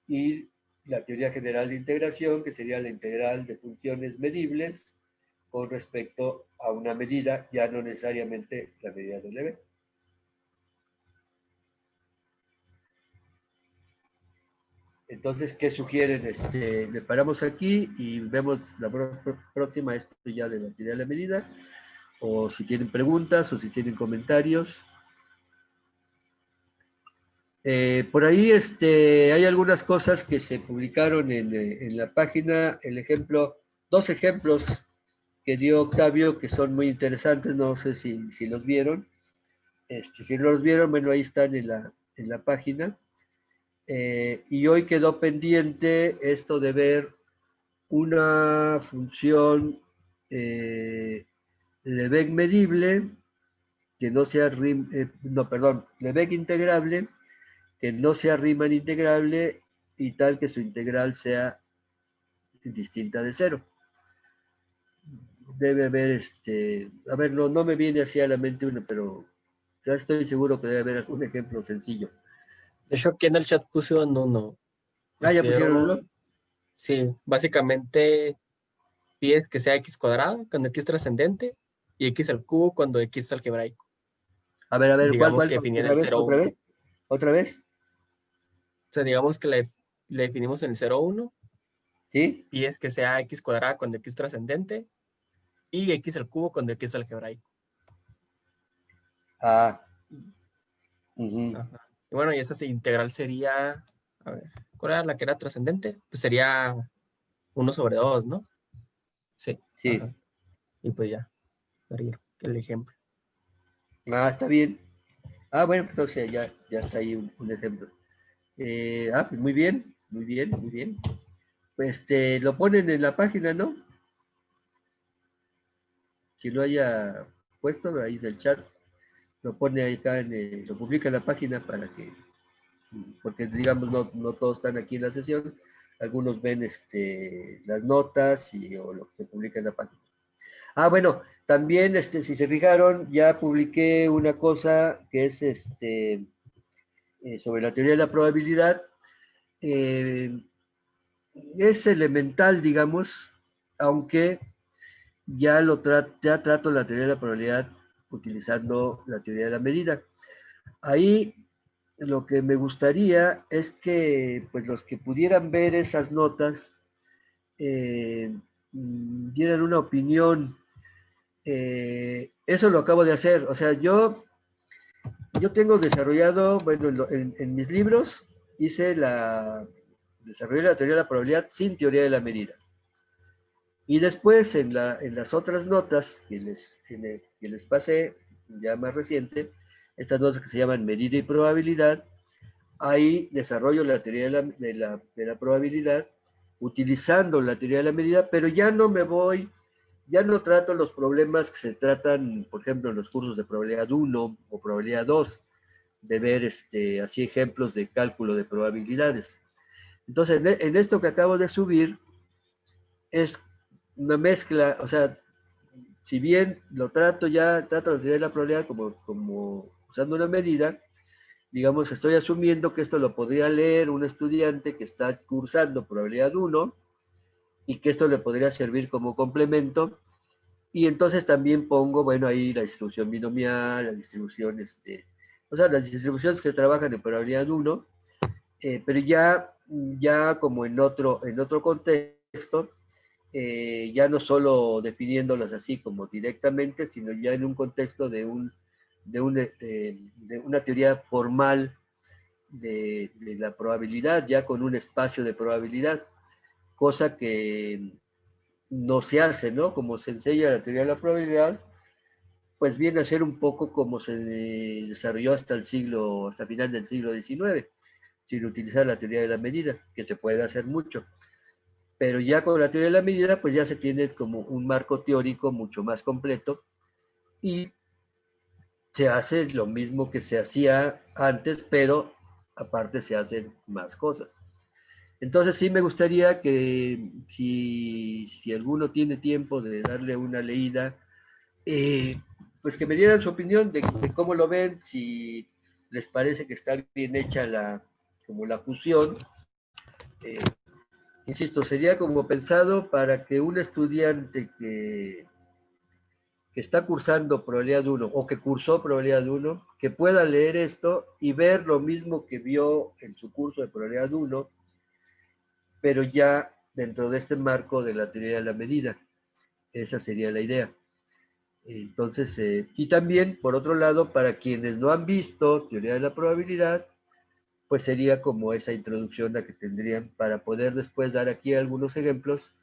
y la teoría general de integración, que sería la integral de funciones medibles con respecto a una medida, ya no necesariamente la medida de Lebesgue. Entonces, ¿qué sugieren? Le paramos aquí y vemos la próxima, esto ya de la teoría de la medida, o si tienen preguntas o si tienen comentarios. Por ahí hay algunas cosas que se publicaron en la página, dos ejemplos que dio Octavio, que son muy interesantes, no sé si los vieron. Si no los vieron, bueno, ahí están en la página. Y hoy quedó pendiente esto de ver una función Lebesgue medible, que no sea Lebesgue integrable, que no sea Riemann integrable y tal que su integral sea distinta de cero. Debe haber, a ver, no me viene así a la mente una, pero ya estoy seguro que debe haber algún ejemplo sencillo. De hecho, aquí en el chat puse un 1. Ah, ya pusieron, ¿no? Sí, básicamente pides que sea x cuadrado cuando x es trascendente y x al cubo cuando x es algebraico. A ver, Digamos ¿cuál? que definían ¿Otra el vez? 0, ¿Otra 1. vez? ¿Otra vez? O sea, digamos que le definimos en el 0, 1, ¿Sí? pides que sea x cuadrado cuando x es trascendente y x al cubo cuando x es algebraico. Ah. Ujú. Ajá. Y bueno, y esa integral sería, a ver, ¿cuál era la que era trascendente? Pues sería 1 sobre 2, ¿no? Sí. Sí. Ajá. Y pues ya, daría el ejemplo. Ah, está bien. Ah, bueno, entonces ya está ahí un ejemplo. Pues muy bien, muy bien, muy bien. Pues lo ponen en la página, ¿no? Que lo haya puesto ahí en el chat, lo pone ahí acá, lo publica en la página para que, porque digamos no todos están aquí en la sesión, algunos ven las notas o lo que se publica en la página. Ah, bueno, también si se fijaron, ya publiqué una cosa que es sobre la teoría de la probabilidad. Eh, es elemental, digamos, aunque ya trato la teoría de la probabilidad utilizando la teoría de la medida. Ahí lo que me gustaría es que pues los que pudieran ver esas notas dieran una opinión. Eso lo acabo de hacer. O sea, yo tengo desarrollado, bueno, en mis libros desarrollé la teoría de la probabilidad sin teoría de la medida. Y después en las otras notas que les pasé, ya más reciente, estas notas que se llaman medida y probabilidad, ahí desarrollo la teoría de la probabilidad utilizando la teoría de la medida, pero ya no trato los problemas que se tratan, por ejemplo, en los cursos de probabilidad 1 o probabilidad 2, de ver así ejemplos de cálculo de probabilidades. Entonces, en esto que acabo de subir, es una mezcla, o sea, si bien trato la teoría de la probabilidad como usando una medida, digamos, estoy asumiendo que esto lo podría leer un estudiante que está cursando probabilidad 1 y que esto le podría servir como complemento. Y entonces también pongo, bueno, ahí la distribución binomial, la distribución, o sea, las distribuciones que trabajan en probabilidad 1, pero ya como en otro contexto, ya no solo definiéndolas así como directamente, sino ya en un contexto de una teoría formal de la probabilidad, ya con un espacio de probabilidad, cosa que no se hace, ¿no? Como se enseña la teoría de la probabilidad, pues viene a ser un poco como se desarrolló hasta final del siglo XIX, sin utilizar la teoría de la medida, que se puede hacer mucho. Pero ya con la teoría de la medida, pues ya se tiene como un marco teórico mucho más completo y se hace lo mismo que se hacía antes, pero aparte se hacen más cosas. Entonces sí me gustaría que si alguno tiene tiempo de darle una leída, pues que me dieran su opinión de cómo lo ven, si les parece que está bien hecha como la fusión. Eh, Insisto, sería como pensado para que un estudiante que está cursando probabilidad 1 o que cursó probabilidad 1, que pueda leer esto y ver lo mismo que vio en su curso de probabilidad 1, pero ya dentro de este marco de la teoría de la medida. Esa sería la idea. Entonces, y también, por otro lado, para quienes no han visto teoría de la probabilidad, pues sería como esa introducción la que tendrían para poder después dar aquí algunos ejemplos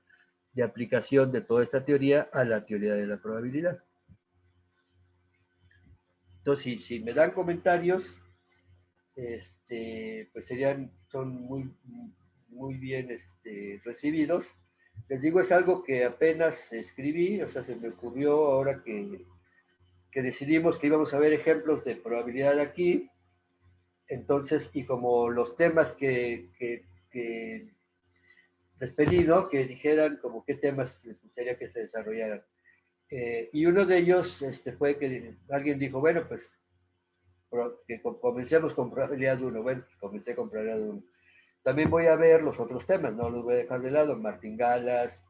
de aplicación de toda esta teoría a la teoría de la probabilidad. Entonces, si me dan comentarios, pues son muy bien recibidos. Les digo, es algo que apenas escribí, o sea, se me ocurrió ahora que decidimos que íbamos a ver ejemplos de probabilidad aquí. Entonces, y como los temas que les pedí, ¿no? Que dijeran como qué temas les gustaría que se desarrollaran. Y uno de ellos fue que alguien dijo, bueno, pues que comencemos con probabilidad 1. Bueno, pues comencé con probabilidad 1. también voy a ver los otros temas, no los voy a dejar de lado, martingalas,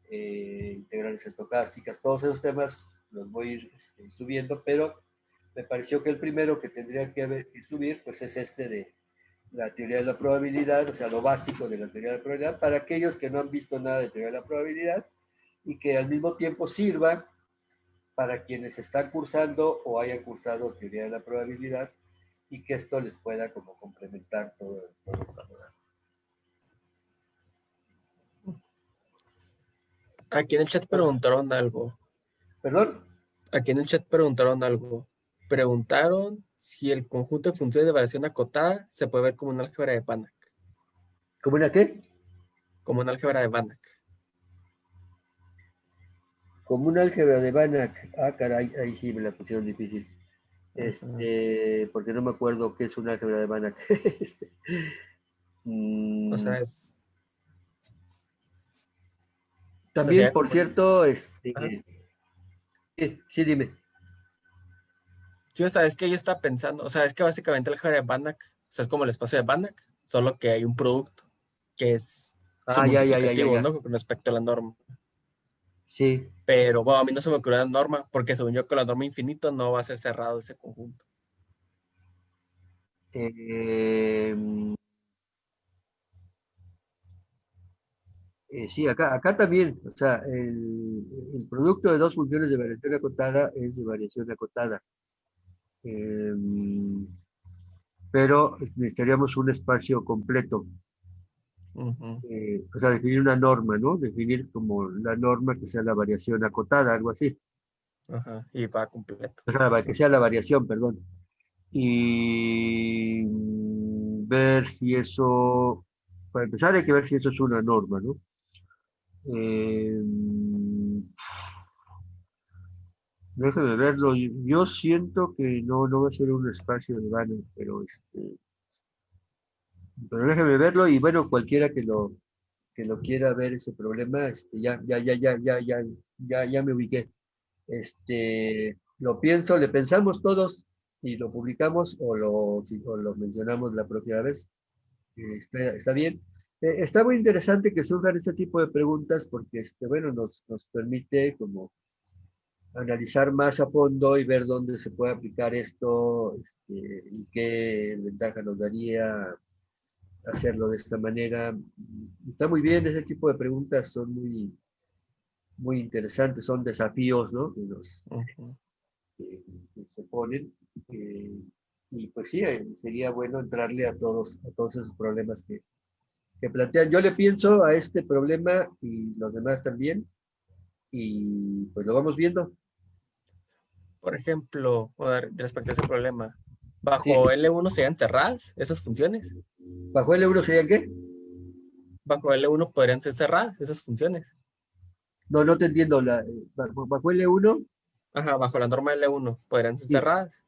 integrales estocásticas, todos esos temas los voy a ir subiendo, pero me pareció que el primero que tendría que subir, pues es este de la teoría de la probabilidad, o sea, lo básico de la teoría de la probabilidad, para aquellos que no han visto nada de teoría de la probabilidad y que al mismo tiempo sirva para quienes están cursando o hayan cursado teoría de la probabilidad y que esto les pueda como complementar todo el panorama. Aquí en el chat preguntaron algo. ¿Perdón? Aquí en el chat preguntaron algo. Preguntaron si el conjunto de funciones de variación acotada se puede ver como una álgebra de Banach. ¿Cómo una qué? Como una álgebra de Banach. Como un álgebra de Banach. Ah, caray, ahí sí me la pusieron difícil. Porque no me acuerdo qué es un álgebra de Banach. O sea, es... También, sería por como... cierto, Ajá. sí, dime. Sí, o sea, es que yo estaba pensando, o sea, es que básicamente el álgebra de Banach, o sea, es como el espacio de Banach, solo que hay un producto que es su Ah, multiplicativo, ya. ¿no? Con respecto a la norma. Sí. Pero, bueno, a mí no se me ocurrió la norma, porque según yo con la norma infinito no va a ser cerrado ese conjunto. Eh, sí, acá también, o sea, el producto de dos funciones de variación acotada es de variación acotada. Eh, pero necesitaríamos un espacio completo. Ujú. O sea, definir una norma, ¿no? Definir como la norma que sea la variación acotada, algo así. Ajá, y va completo. O sea, que sea la variación, perdón. Y ver si eso, para empezar hay que ver si eso es una norma, ¿no? Eh, Déjame verlo. Yo siento que no va a ser un espacio de Banner, pero déjame verlo y bueno, cualquiera que lo quiera ver ese problema, ya me ubiqué. Lo pienso, le pensamos todos y lo publicamos o lo mencionamos la próxima vez. Está bien. Está muy interesante que surjan este tipo de preguntas porque, bueno, nos permite como analizar más a fondo y ver dónde se puede aplicar esto, y qué ventaja nos daría hacerlo de esta manera. Está muy bien, ese tipo de preguntas son muy interesantes, son desafíos, ¿no? Ujú. Que se ponen. eh, y pues sí, sería bueno entrarle a todos esos problemas que plantean. Yo le pienso a este problema y los demás también, y pues lo vamos viendo. Por ejemplo, a ver, respecto a ese problema, Sí, ¿bajo L1 serían cerradas esas funciones? ¿bajo el euro serían qué? Bajo L1 podrían ser cerradas esas funciones. No te entiendo. Bajo L1, Ajá, bajo la norma L1 podrían ser sí. cerradas.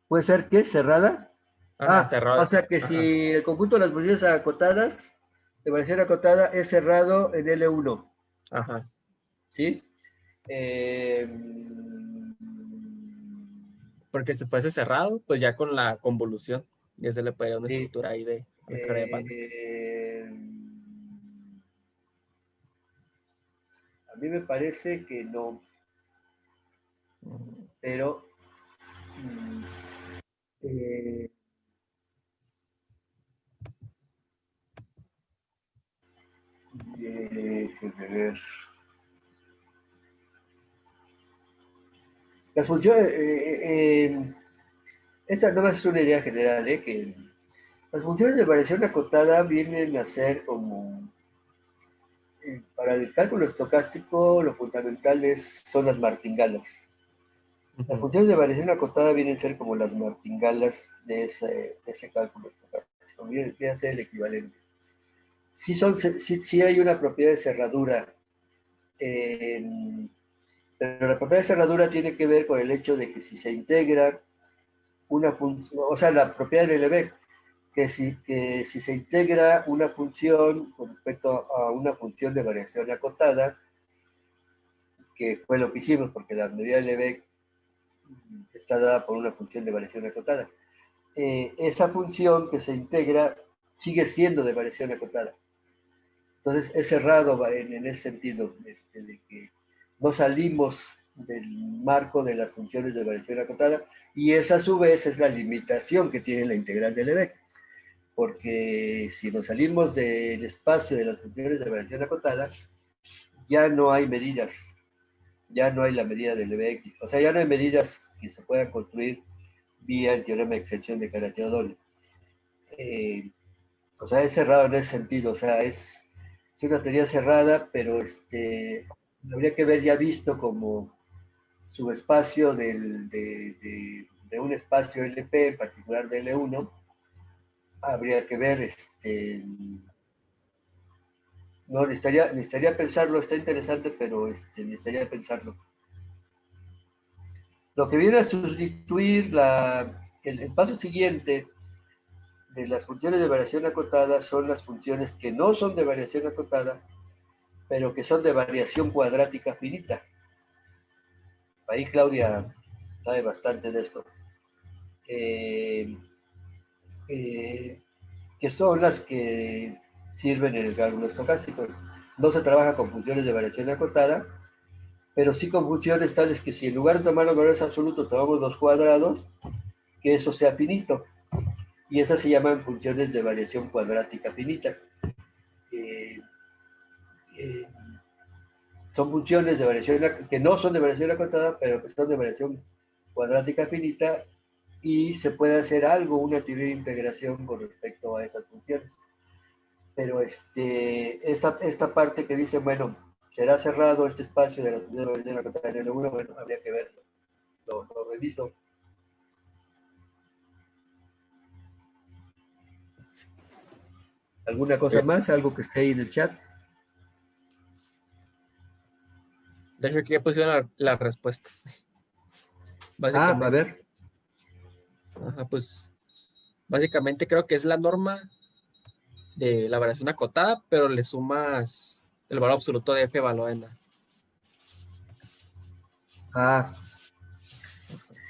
¿Puede ser que cerrada? Ajá, Ah, o cerrado. sea que Ajá, si el conjunto de las posiciones acotadas, de variación acotada, es cerrado en L1, ajá. ¿sí? Porque si fuese cerrado, pues ya con la convolución, ya se le podría una Sí. estructura ahí de álgebra de Banach. A mí me parece que no, pero mm, eh, déjeme ver. Las funciones, esta no es una idea general, que las funciones de variación acotada vienen a ser como, para el cálculo estocástico, lo fundamental son las martingalas. Las Ujú. funciones de variación acotada vienen a ser como las martingalas de ese cálculo estocástico, viene a ser el equivalente. Sí hay una propiedad de cerradura, pero la propiedad de cerradura tiene que ver con el hecho de que si se integra una función, o sea, la propiedad del LB, que si se integra una función con respecto a una función de variación acotada, que fue lo que hicimos, porque la medida del LB está dada por una función de variación acotada. Esa función que se integra sigue siendo de variación acotada. Entonces es cerrado en ese sentido, de que no salimos del marco de las funciones de variación acotada, y esa a su vez es la limitación que tiene la integral de Lebesgue, porque si nos salimos del espacio de las funciones de variación acotada, ya no hay medidas, ya no hay la medida de Lebesgue, o sea, ya no hay medidas que se puedan construir vía el teorema de extensión de Carateo doble. O sea, es cerrado en ese sentido, o sea, es una teoría cerrada, pero habría que ver ya visto como subespacio de un espacio LP, en particular de L1, habría que ver, no, necesitaría pensarlo, está interesante, pero necesitaría pensarlo. Lo que viene a sustituir el paso siguiente de las funciones de variación acotada son las funciones que no son de variación acotada, pero que son de variación cuadrática finita. Ahí Claudia sabe bastante de esto. Que son las que sirven en el cálculo estocástico. No se trabaja con funciones de variación acotada, pero sí con funciones tales que si en lugar de tomar los valores absolutos tomamos los cuadrados, que eso sea finito. Y esas se llaman funciones de variación cuadrática finita. Son funciones de variación que no son de variación acotada, pero que son de variación cuadrática finita, y se puede hacer algo, una teoría de integración con respecto a esas funciones. Pero esta parte que dice, bueno, será cerrado este espacio de la variación acotada en L1, bueno, habría que verlo. Lo reviso. ¿Alguna cosa más? ¿Algo que esté ahí en el chat? De hecho, aquí ya pusieron la respuesta. Básicamente. A ver. Ajá, pues básicamente creo que es la norma de la variación acotada, pero le sumas el valor absoluto de F valor N.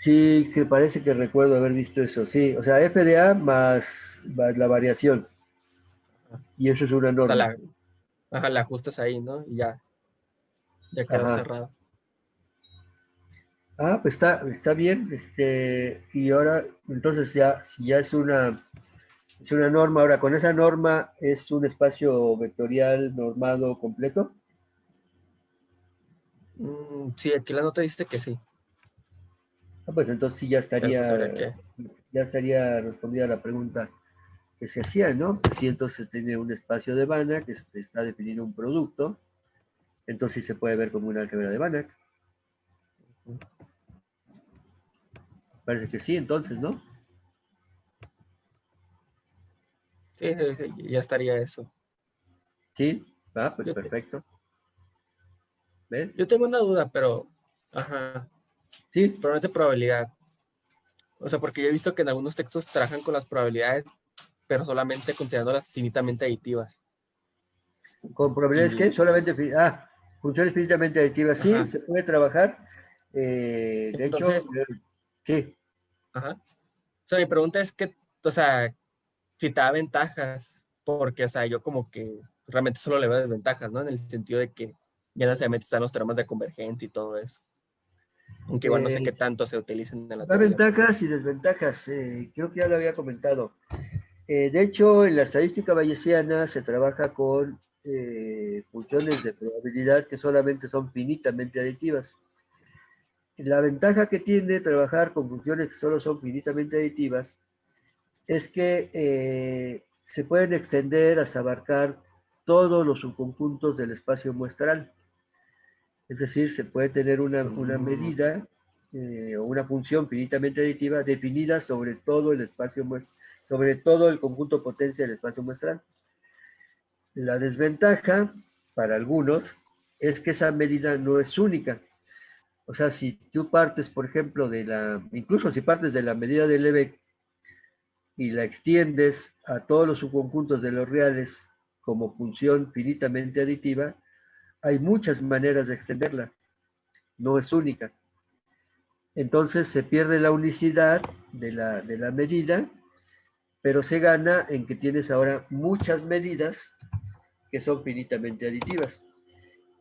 Sí, que parece que recuerdo haber visto eso. Sí, o sea, F de A más la variación. Y eso es una norma. O sea, la ajustas ahí, ¿no? Y ya quedó cerrado. Pues está bien. Y ahora, entonces si ya es una norma, ahora con esa norma es un espacio vectorial normado completo. Sí, aquí la nota dice que sí. Pues entonces sí ya estaría respondida la pregunta que se hacía, ¿no? Si entonces tiene un espacio de Banach, que está definido un producto, entonces sí se puede ver como una álgebra de Banach. Parece que sí, entonces, ¿no? Sí, ya estaría eso. Sí, pues perfecto. ¿Ves? Yo tengo una duda, pero... Sí. Pero no es de probabilidad. O sea, porque yo he visto que en algunos textos trabajan con las probabilidades, pero solamente considerándolas finitamente aditivas. ¿Con probabilidades qué? Solamente... funciones finitamente aditivas. Sí, se puede trabajar. De Entonces, hecho, sí. O sea, mi pregunta es que, o sea, si te da ventajas, porque, o sea, yo como que realmente solo le veo desventajas, ¿no? En el sentido de que ya no solamente están los teoremas de convergencia y todo eso. Aunque igual no sé qué tanto se utilizan en la teoría. Ventajas y desventajas, creo que ya lo había comentado. De hecho, en la estadística bayesiana se trabaja con funciones de probabilidad que solamente son finitamente aditivas. La ventaja que tiene trabajar con funciones que solo son finitamente aditivas es que se pueden extender hasta abarcar todos los subconjuntos del espacio muestral. Es decir, se puede tener una medida o una función finitamente aditiva definida sobre todo el espacio sobre todo el conjunto potencia del espacio muestral. La desventaja para algunos es que esa medida no es única. O sea, si tú partes, por ejemplo, incluso si partes de la medida de Lebesgue y la extiendes a todos los subconjuntos de los reales como función finitamente aditiva, hay muchas maneras de extenderla. No es única. Entonces se pierde la unicidad de la medida pero se gana en que tienes ahora muchas medidas que son finitamente aditivas.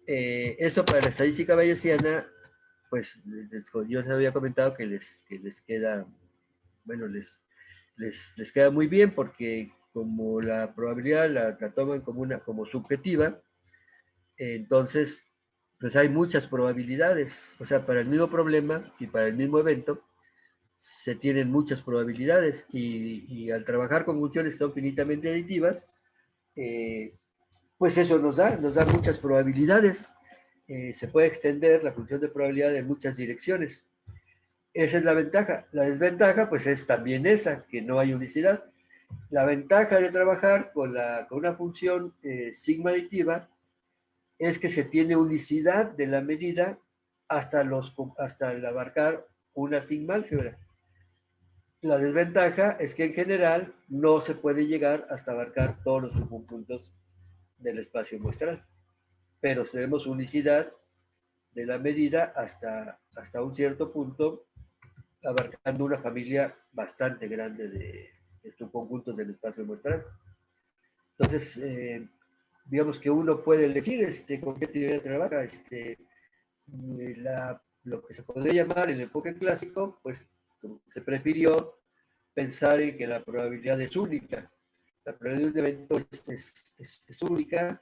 Eso para la estadística bayesiana, pues yo les había comentado que les queda, bueno, les queda muy bien porque como la probabilidad la toman como subjetiva, entonces pues hay muchas probabilidades, o sea, para el mismo problema y para el mismo evento se tienen muchas probabilidades y al trabajar con funciones que son finitamente aditivas, pues eso nos da muchas probabilidades. Se puede extender la función de probabilidad en muchas direcciones. Esa es la ventaja. La desventaja, pues es también esa, que no hay unicidad. La ventaja de trabajar con una función sigma aditiva es que se tiene unicidad de la medida hasta el abarcar una sigma álgebra. La desventaja es que en general no se puede llegar hasta abarcar todos los subconjuntos del espacio muestral, pero tenemos unicidad de la medida hasta un cierto punto, abarcando una familia bastante grande de subconjuntos del espacio muestral. Entonces, digamos que uno puede elegir con qué teoría trabaja. Lo que se podría llamar el enfoque clásico, pues se prefirió pensar en que la probabilidad es única. La probabilidad de un evento es única,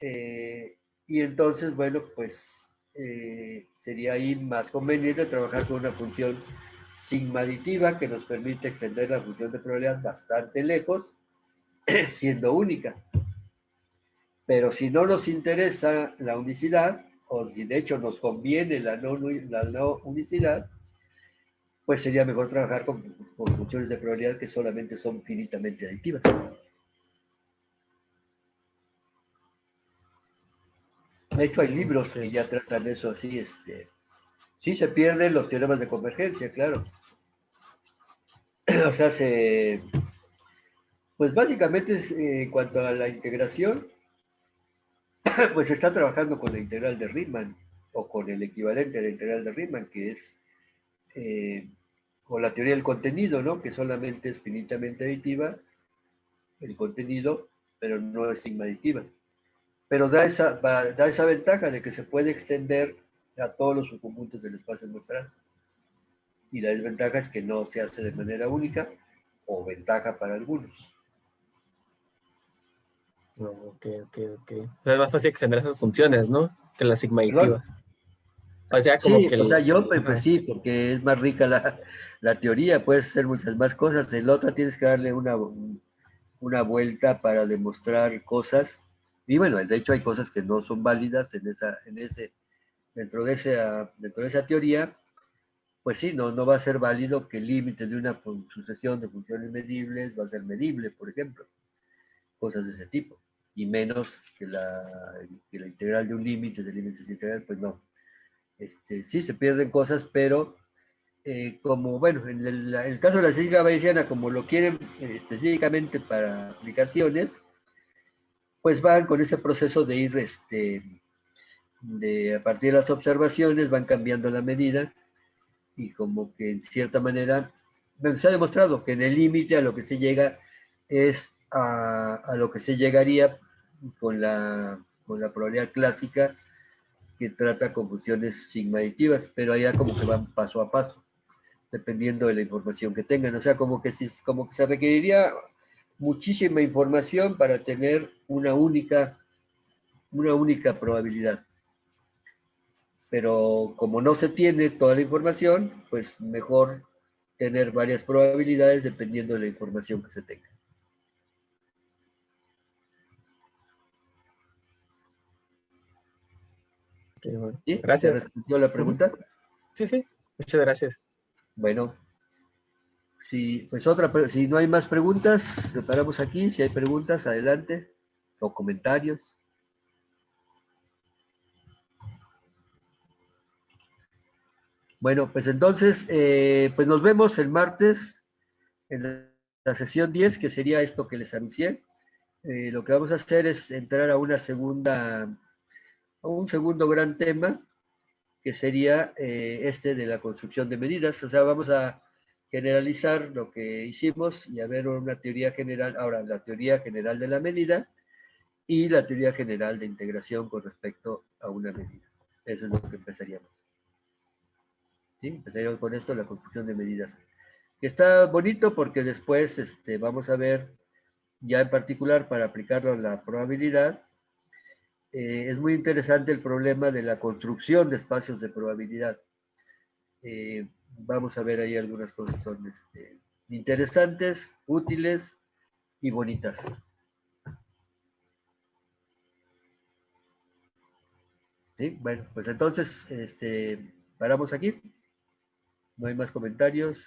y entonces, bueno, pues sería ahí más conveniente trabajar con una función sigma aditiva que nos permite extender la función de probabilidad bastante lejos, siendo única. Pero si no nos interesa la unicidad, o si de hecho nos conviene la no unicidad, pues sería mejor trabajar con funciones de probabilidad que solamente son finitamente aditivas. De hecho, hay libros que ya tratan eso así. Sí se pierden los teoremas de convergencia, claro. O sea, pues básicamente en cuanto a la integración, pues se está trabajando con la integral de Riemann, o con el equivalente a la integral de Riemann, que es con la teoría del contenido, ¿no? Que solamente es finitamente aditiva, el contenido, pero no es sigma aditiva. Pero da esa ventaja de que se puede extender a todos los subconjuntos del espacio muestral. Y la desventaja es que no se hace de manera única, o ventaja para algunos. Ok. O sea, es más fácil extender esas funciones, ¿no? Que la sigma aditiva. O sea, como Sí, que o sea, yo ajá. pues sí, porque es más rica la teoría, puedes hacer muchas más cosas. En la otra tienes que darle una vuelta para demostrar cosas. Y bueno, de hecho hay cosas que no son válidas dentro de esa teoría. Pues sí, no va a ser válido que el límite de una sucesión de funciones medibles va a ser medible, por ejemplo. Cosas de ese tipo. Y menos que la integral de un límite de límites integrales, pues no. Sí se pierden cosas, pero como, bueno, en el caso de la estadística bayesiana, como lo quieren específicamente para aplicaciones, pues van con ese proceso de ir, a partir de las observaciones, van cambiando la medida y como que en cierta manera, bueno, se ha demostrado que en el límite a lo que se llega es a lo que se llegaría con la probabilidad clásica que trata con funciones sigma aditivas, pero allá como que van paso a paso, dependiendo de la información que tengan. O sea, como que se requeriría muchísima información para tener una única probabilidad. Pero como no se tiene toda la información, pues mejor tener varias probabilidades dependiendo de la información que se tenga. Okay, bueno. ¿Sí? ¿Te Gracias. respondió la pregunta? Sí, muchas gracias. Bueno, pues si no hay más preguntas, preparamos aquí. Si hay preguntas, adelante. O comentarios. Bueno, pues entonces, pues nos vemos el martes en la sesión 10, que sería esto que les anuncié. Lo que vamos a hacer es entrar a un segundo gran tema, que sería de la construcción de medidas. O sea, vamos a generalizar lo que hicimos y a ver una teoría general, ahora la teoría general de la medida y la teoría general de integración con respecto a una medida. Eso es lo que empezaríamos. ¿Sí? Empezaríamos con esto, la construcción de medidas. Que está bonito porque después vamos a ver, ya en particular para aplicarlo a la probabilidad, es muy interesante el problema de la construcción de espacios de probabilidad. Vamos a ver ahí algunas cosas que son interesantes, útiles y bonitas. ¿Sí? Bueno, pues entonces paramos aquí. No hay más comentarios.